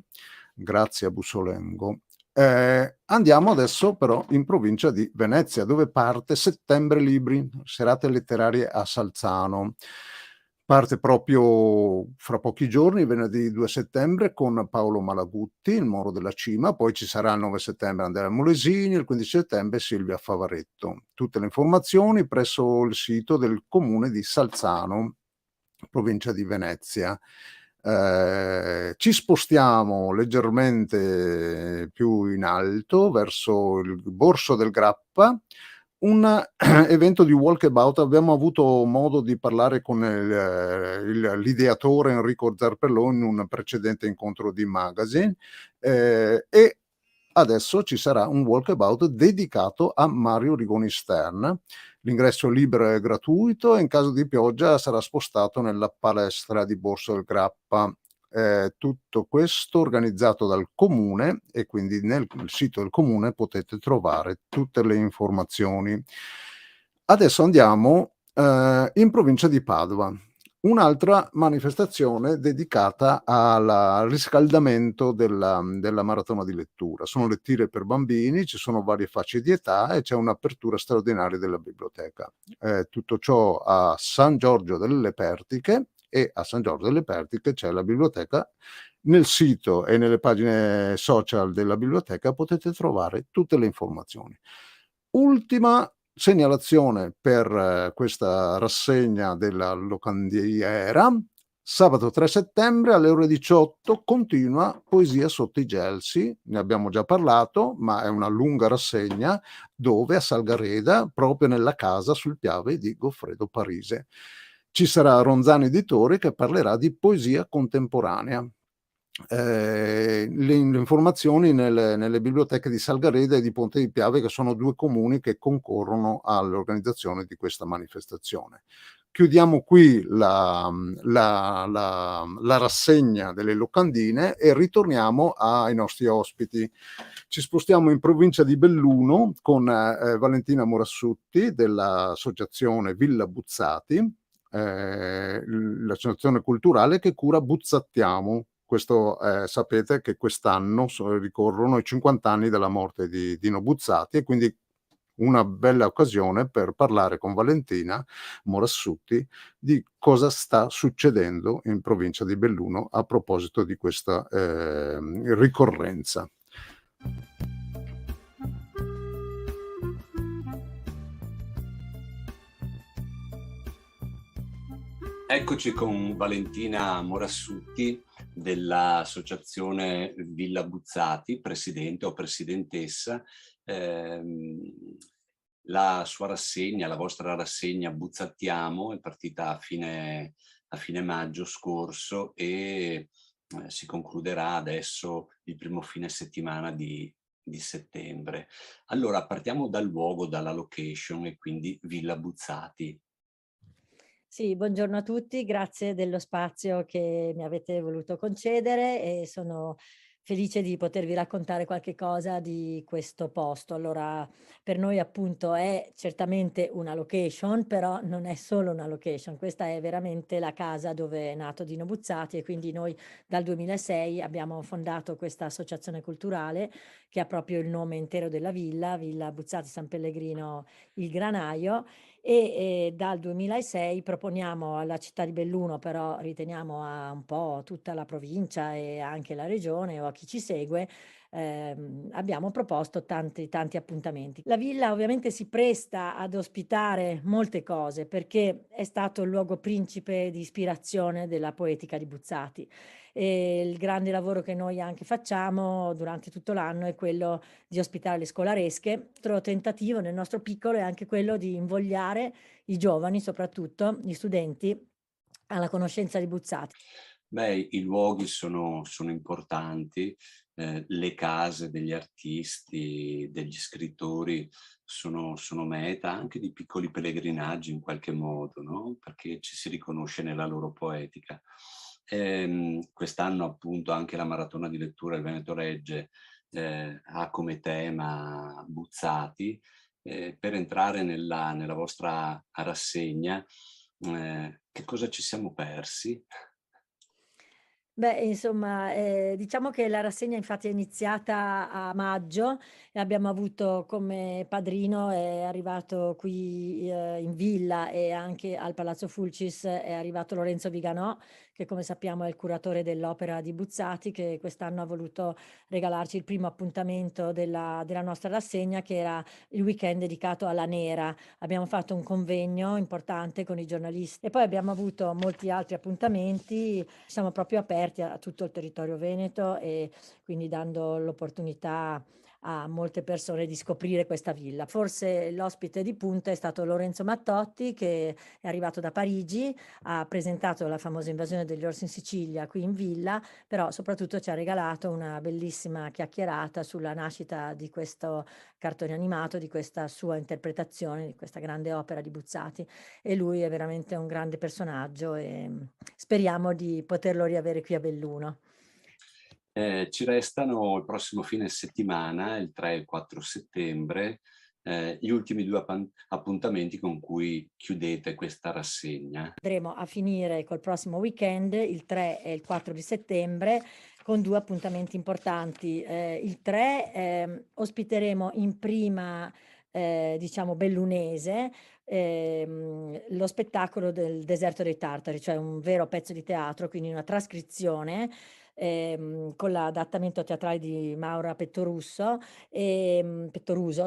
Grazie a Bussolengo. Andiamo adesso però in provincia di Venezia, dove parte Settembre Libri, serate letterarie a Salzano. Parte proprio fra pochi giorni, venerdì 2 settembre, con Paolo Malagutti, Il Moro della Cima, poi ci sarà il 9 settembre Andrea Molesini, il 15 settembre Silvia Favaretto. Tutte le informazioni presso il sito del comune di Salzano, provincia di Venezia. Ci spostiamo leggermente più in alto verso il Borso del Grappa, un evento di walkabout. Abbiamo avuto modo di parlare con l'ideatore Enrico Zarpellò in un precedente incontro di Magazine, e adesso ci sarà un walkabout dedicato a Mario Rigoni Stern. L'ingresso libero e gratuito, e in caso di pioggia sarà spostato nella palestra di Borso del Grappa. Tutto questo organizzato dal comune, e quindi nel sito del comune potete trovare tutte le informazioni. Adesso andiamo in provincia di Padova. Un'altra manifestazione dedicata al riscaldamento della maratona di lettura. Sono letture per bambini, ci sono varie fasce di età e c'è un'apertura straordinaria della biblioteca. Tutto ciò a San Giorgio delle Pertiche, e a San Giorgio delle Pertiche c'è la biblioteca. Nel sito e nelle pagine social della biblioteca potete trovare tutte le informazioni. Ultima segnalazione per questa rassegna della locandiera: Sabato 3 settembre alle ore 18 continua Poesia sotto i gelsi, ne abbiamo già parlato, ma è una lunga rassegna dove a Salgareda, proprio nella casa sul Piave di Goffredo Parise. Ci sarà Ronzani Editore che parlerà di poesia contemporanea. Le informazioni nelle biblioteche di Salgareda e di Ponte di Piave, che sono due comuni che concorrono all'organizzazione di questa manifestazione. Chiudiamo qui la rassegna delle locandine e ritorniamo ai nostri ospiti. Ci spostiamo in provincia di Belluno con Valentina Morassutti dell'associazione Villa Buzzati, l'associazione culturale che cura Buzzattiamo. Questo sapete che quest'anno ricorrono i 50 anni della morte di Dino Buzzati, e quindi una bella occasione per parlare con Valentina Morassutti di cosa sta succedendo in provincia di Belluno a proposito di questa ricorrenza. Eccoci con Valentina Morassutti dell'associazione Villa Buzzati, presidente o presidentessa. La sua rassegna, la vostra rassegna Buzzattiamo, è partita a fine maggio scorso e si concluderà adesso il primo fine settimana di settembre. Allora partiamo dal luogo, dalla location, e quindi Villa Buzzati. Sì, buongiorno a tutti, grazie dello spazio che mi avete voluto concedere e sono felice di potervi raccontare qualche cosa di questo posto. Allora, per noi appunto è certamente una location, però non è solo una location, questa è veramente la casa dove è nato Dino Buzzati, e quindi noi dal 2006 abbiamo fondato questa associazione culturale che ha proprio il nome intero della villa, Villa Buzzati San Pellegrino il Granaio, e dal 2006 proponiamo alla città di Belluno, però riteniamo a un po' tutta la provincia e anche la regione o a chi ci segue, abbiamo proposto tanti appuntamenti. La villa ovviamente si presta ad ospitare molte cose perché è stato il luogo principe di ispirazione della poetica di Buzzati. E il grande lavoro che noi anche facciamo durante tutto l'anno è quello di ospitare le scolaresche. Il nostro tentativo nel nostro piccolo è anche quello di invogliare i giovani, soprattutto gli studenti, alla conoscenza di Buzzati. Beh, i luoghi sono importanti, le case degli artisti, degli scrittori sono meta anche di piccoli pellegrinaggi in qualche modo, no? Perché ci si riconosce nella loro poetica. Quest'anno appunto anche la maratona di lettura del Veneto Regge ha come tema Buzzati. Per entrare nella vostra rassegna, che cosa ci siamo persi? Beh, insomma, diciamo che la rassegna infatti è iniziata a maggio e abbiamo avuto come padrino, è arrivato qui, in villa, e anche al Palazzo Fulcis è arrivato Lorenzo Viganò, che come sappiamo è il curatore dell'opera di Buzzati, che quest'anno ha voluto regalarci il primo appuntamento della nostra rassegna, che era il weekend dedicato alla Nera. Abbiamo fatto un convegno importante con i giornalisti e poi abbiamo avuto molti altri appuntamenti. Siamo proprio aperti a tutto il territorio veneto e quindi dando l'opportunità a molte persone di scoprire questa villa. Forse l'ospite di punta è stato Lorenzo Mattotti, che è arrivato da Parigi, ha presentato la famosa invasione degli orsi in Sicilia qui in villa, però soprattutto ci ha regalato una bellissima chiacchierata sulla nascita di questo cartone animato, di questa sua interpretazione, di questa grande opera di Buzzati, e lui è veramente un grande personaggio e speriamo di poterlo riavere qui a Belluno. Ci restano il prossimo fine settimana, il 3 e il 4 settembre, gli ultimi due appuntamenti con cui chiudete questa rassegna. Andremo a finire col prossimo weekend, il 3 e il 4 di settembre, con due appuntamenti importanti. Il 3 ospiteremo in prima, diciamo, bellunese, lo spettacolo del Deserto dei Tartari, cioè un vero pezzo di teatro, quindi una trascrizione con l'adattamento teatrale di Maura Pettoruso,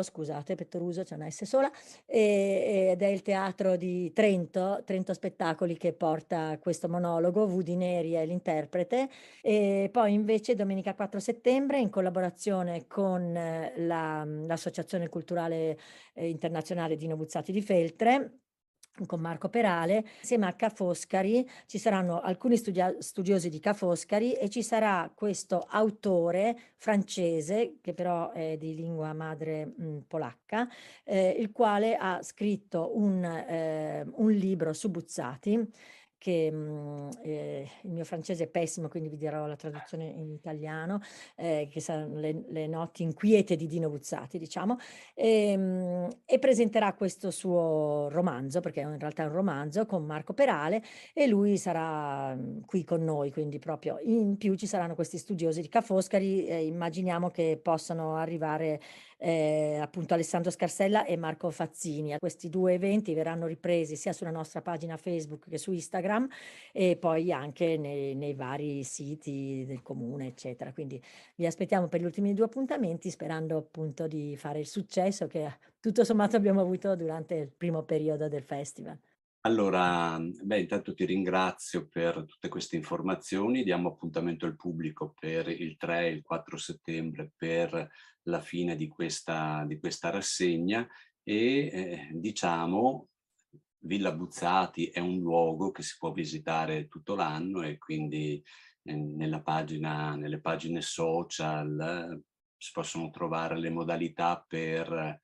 scusate, Pettoruso, c'è una S sola, ed è il teatro di Trento Spettacoli che porta questo monologo, Woody Neri è l'interprete. E poi invece domenica 4 settembre, in collaborazione con l'Associazione Culturale Internazionale Dino Buzzati di Feltre, con Marco Perale, insieme a Ca' Foscari ci saranno alcuni studiosi di Ca' Foscari e ci sarà questo autore francese, che però è di lingua madre polacca, il quale ha scritto un libro su Buzzati, che il mio francese è pessimo, quindi vi dirò la traduzione in italiano, che saranno le notti inquiete di Dino Buzzati, diciamo, e presenterà questo suo romanzo, perché in realtà è un romanzo, con Marco Perale, e lui sarà qui con noi, quindi proprio in più ci saranno questi studiosi di Ca' Foscari, immaginiamo che possano arrivare appunto Alessandro Scarsella e Marco Fazzini. Questi 2 eventi verranno ripresi sia sulla nostra pagina Facebook che su Instagram e poi anche nei vari siti del comune, eccetera. Quindi vi aspettiamo per gli ultimi 2 appuntamenti, sperando appunto di fare il successo che tutto sommato abbiamo avuto durante il primo periodo del festival. Allora, intanto ti ringrazio per tutte queste informazioni, diamo appuntamento al pubblico per il 3 e il 4 settembre per la fine di questa rassegna e diciamo Villa Buzzati è un luogo che si può visitare tutto l'anno e quindi nelle pagine social si possono trovare le modalità per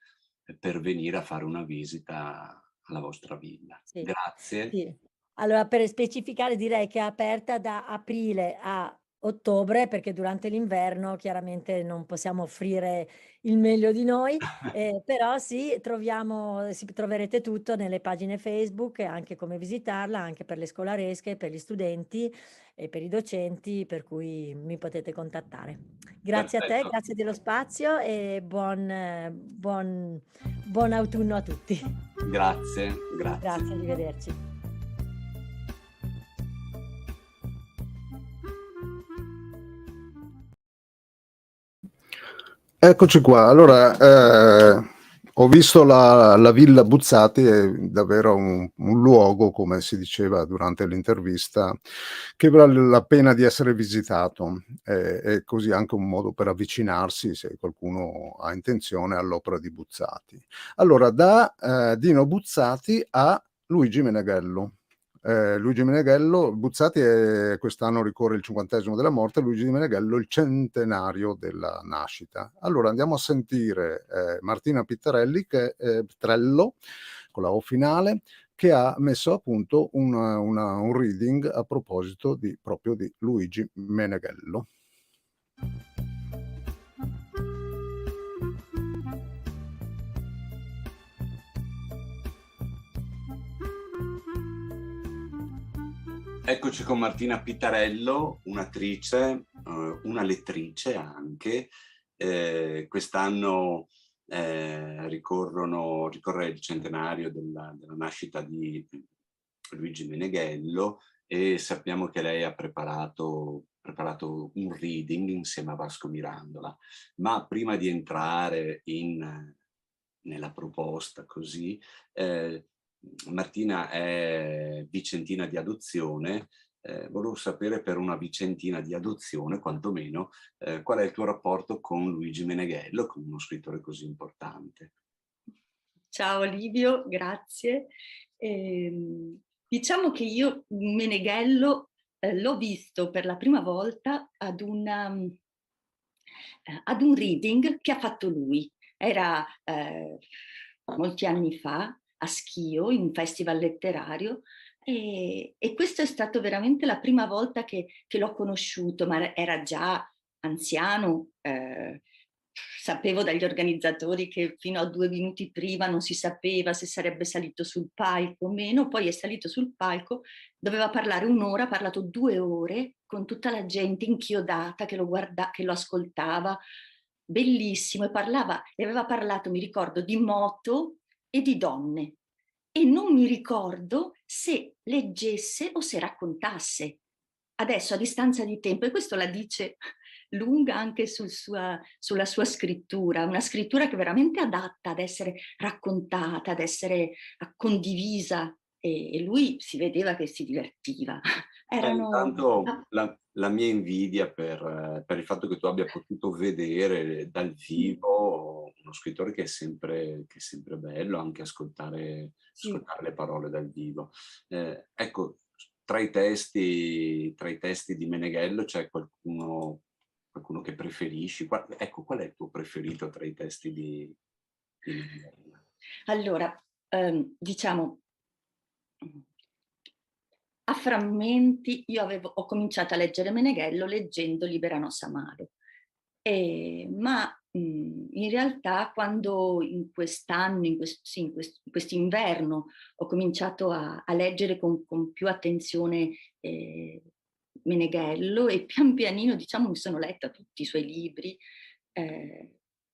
venire a fare una visita alla vostra villa. Sì, Grazie. sì. Allora, per specificare direi che è aperta da aprile a ottobre, perché durante l'inverno chiaramente non possiamo offrire il meglio di noi, però sì, troverete tutto nelle pagine Facebook e anche come visitarla, anche per le scolaresche, per gli studenti e per i docenti, per cui mi potete contattare. Grazie a te, Perfetto. grazie dello spazio e buon autunno a tutti. Grazie, grazie. Grazie, arrivederci. Eccoci qua. Allora, ho visto la Villa Buzzati, è davvero un luogo, come si diceva durante l'intervista, che vale la pena di essere visitato. È così anche un modo per avvicinarsi, se qualcuno ha intenzione, all'opera di Buzzati. Allora, da Dino Buzzati a Luigi Meneghello. Luigi Meneghello, Buzzati quest'anno ricorre il 50° della morte, Luigi Meneghello il centenario della nascita. Allora andiamo a sentire Martina Pittarelli, Trello, con la O finale, che ha messo a punto un reading a proposito proprio di Luigi Meneghello. Eccoci con Martina Pittarello, un'attrice, una lettrice anche. Quest'anno ricorre il centenario della nascita di Luigi Meneghello e sappiamo che lei ha preparato un reading insieme a Vasco Mirandola. Ma prima di entrare nella proposta così, Martina è vicentina di adozione, volevo sapere per una vicentina di adozione, quantomeno, qual è il tuo rapporto con Luigi Meneghello, con uno scrittore così importante. Ciao Livio, grazie. Diciamo che io Meneghello l'ho visto per la prima volta ad un reading che ha fatto lui. Era molti anni fa, a Schio, in un festival letterario, e questo è stato veramente la prima volta che l'ho conosciuto, ma era già anziano. Sapevo dagli organizzatori che fino a 2 minuti prima non si sapeva se sarebbe salito sul palco o meno, poi è salito sul palco, doveva parlare 1 ora, ha parlato 2 ore con tutta la gente inchiodata che lo ascoltava, bellissimo, e aveva parlato, mi ricordo, di moto e di donne, e non mi ricordo se leggesse o se raccontasse. adesso a distanza di tempo, e questo la dice lunga anche sulla sua scrittura, una scrittura che è veramente adatta ad essere raccontata, ad essere condivisa, e lui si vedeva che si divertiva. Intanto la mia invidia per il fatto che tu abbia potuto vedere dal vivo uno scrittore che è sempre bello anche ascoltare le parole dal vivo. Ecco, tra i testi di Meneghello c'è qualcuno che preferisci? Ecco, qual è il tuo preferito tra i testi di Meneghello? Allora, diciamo, a frammenti, ho cominciato a leggere Meneghello leggendo Libera Nossa Amaro, ma in realtà quando in quest'anno, in quest'inverno, ho cominciato a leggere con più attenzione Meneghello, e pian pianino, diciamo, mi sono letta tutti i suoi libri.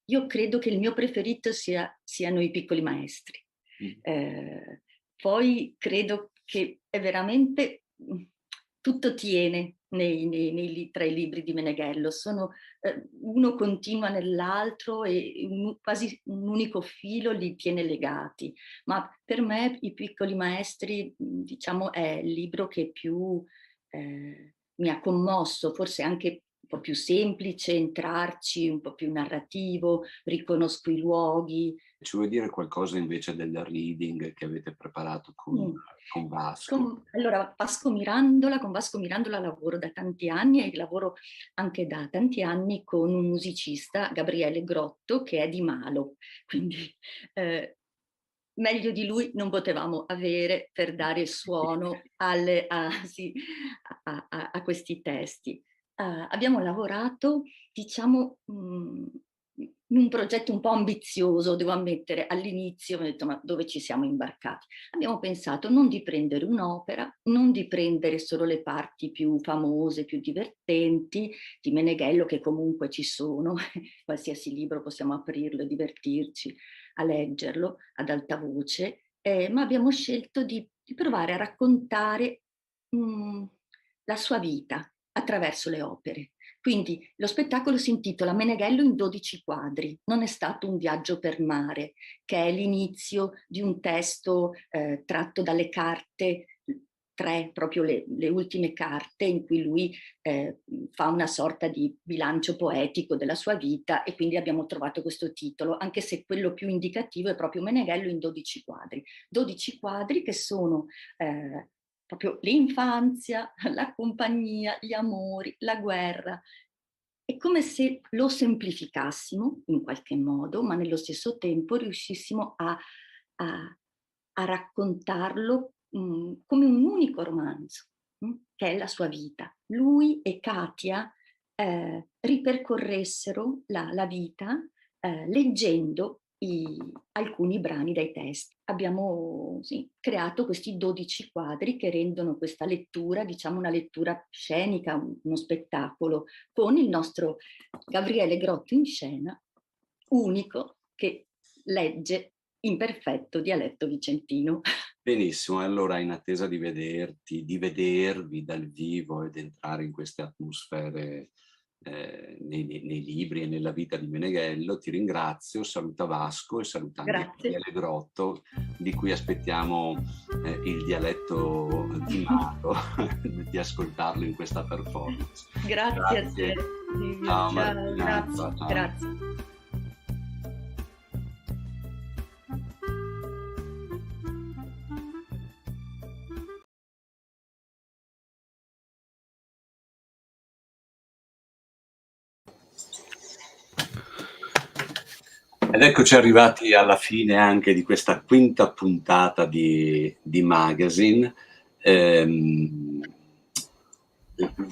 Io credo che il mio preferito siano I Piccoli Maestri. Poi credo che è veramente tutto tiene tra i libri di Meneghello, uno continua nell'altro e quasi un unico filo li tiene legati, ma per me I Piccoli Maestri, diciamo, è il libro che più mi ha commosso, forse anche un po' più semplice entrarci, un po' più narrativo, riconosco i luoghi. Ci vuoi dire qualcosa invece del reading che avete preparato con Vasco? Allora, con Vasco Mirandola lavoro da tanti anni, e lavoro anche da tanti anni con un musicista, Gabriele Grotto, che è di Malo, quindi meglio di lui non potevamo avere per dare suono a questi testi. Abbiamo lavorato, diciamo, in un progetto un po' ambizioso, devo ammettere. All'inizio ho detto: ma dove ci siamo imbarcati? Abbiamo pensato non di prendere un'opera, non di prendere solo le parti più famose, più divertenti di Meneghello, che comunque ci sono, qualsiasi libro possiamo aprirlo e divertirci a leggerlo ad alta voce, ma abbiamo scelto di provare a raccontare la sua vita attraverso le opere. Quindi lo spettacolo si intitola Meneghello in 12 quadri, non è stato un viaggio per mare, che è l'inizio di un testo tratto dalle carte, proprio le ultime carte, in cui lui fa una sorta di bilancio poetico della sua vita, e quindi abbiamo trovato questo titolo, anche se quello più indicativo è proprio Meneghello in 12 quadri. 12 quadri che sono proprio l'infanzia, la compagnia, gli amori, la guerra. È come se lo semplificassimo in qualche modo, ma nello stesso tempo riuscissimo a raccontarlo come un unico romanzo, che è la sua vita. Lui e Katia ripercorressero la vita leggendo alcuni brani dai testi. Abbiamo creato questi 12 quadri che rendono questa lettura, diciamo, una lettura scenica, uno spettacolo, con il nostro Gabriele Grotto in scena, unico, che legge in perfetto dialetto vicentino. Benissimo, allora in attesa di vedervi dal vivo ed entrare in queste atmosfere nei libri e nella vita di Meneghello, ti ringrazio, saluta Vasco e saluta anche Gabriele Grotto, di cui aspettiamo il dialetto di Malo, di ascoltarlo in questa performance. Grazie a te. Ciao, grazie. Ed eccoci arrivati alla fine anche di questa quinta puntata di Magazine.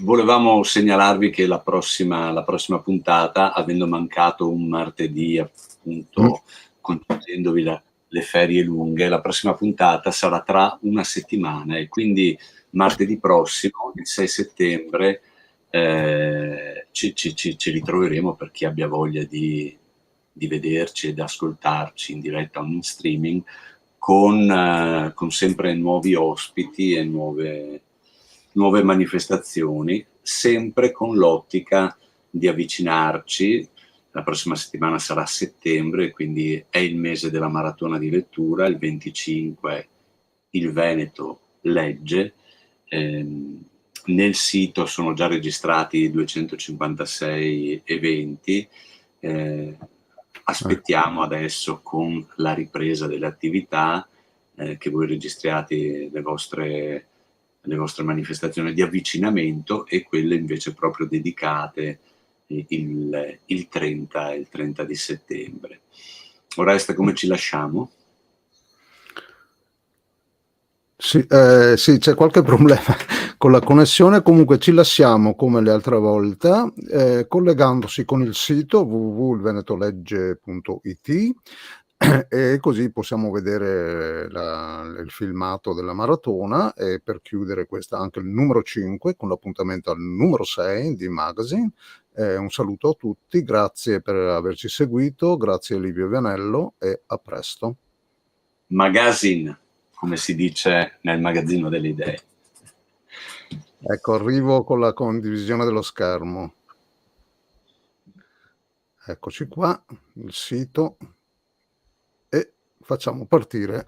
Volevamo segnalarvi che la prossima puntata, avendo mancato un martedì, appunto, concludendovi le ferie lunghe, la prossima puntata sarà tra una settimana, e quindi martedì prossimo, il 6 settembre, ci ritroveremo, per chi abbia voglia di vederci ed ascoltarci in diretta o in streaming, con sempre nuovi ospiti e nuove nuove manifestazioni, sempre con l'ottica di avvicinarci. La prossima settimana sarà settembre, quindi è il mese della maratona di lettura, il 25 il Veneto legge. Nel sito sono già registrati 256 eventi. Aspettiamo adesso, con la ripresa delle attività, che voi registriate le vostre manifestazioni di avvicinamento e quelle invece proprio dedicate il 30 di settembre. Oreste, come ci lasciamo? Sì, c'è qualche problema con la connessione, comunque ci lasciamo come le altre volte, collegandosi con il sito www.venetolegge.it e così possiamo vedere il filmato della maratona, e per chiudere questa anche il numero 5 con l'appuntamento al numero 6 di Magazine. Un saluto a tutti, grazie per averci seguito, grazie Livio Vianello e a presto. Magazine, come si dice nel magazzino delle idee. Ecco, arrivo con la condivisione dello schermo. Eccoci qua, il sito, e facciamo partire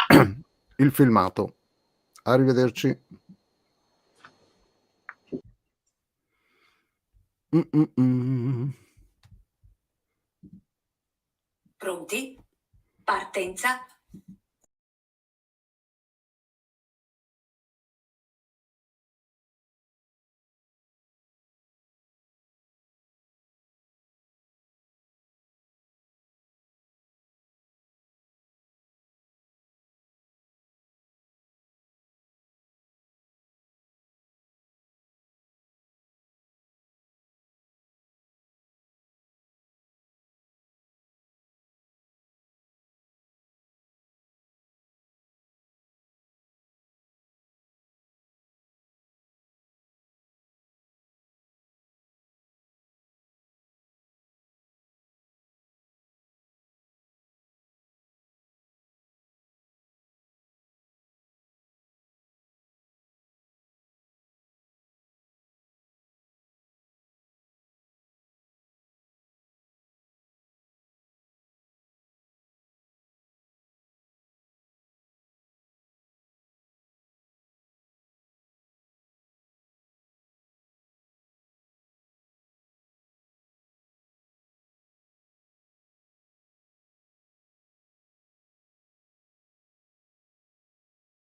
il filmato. Arrivederci. Pronti? Partenza.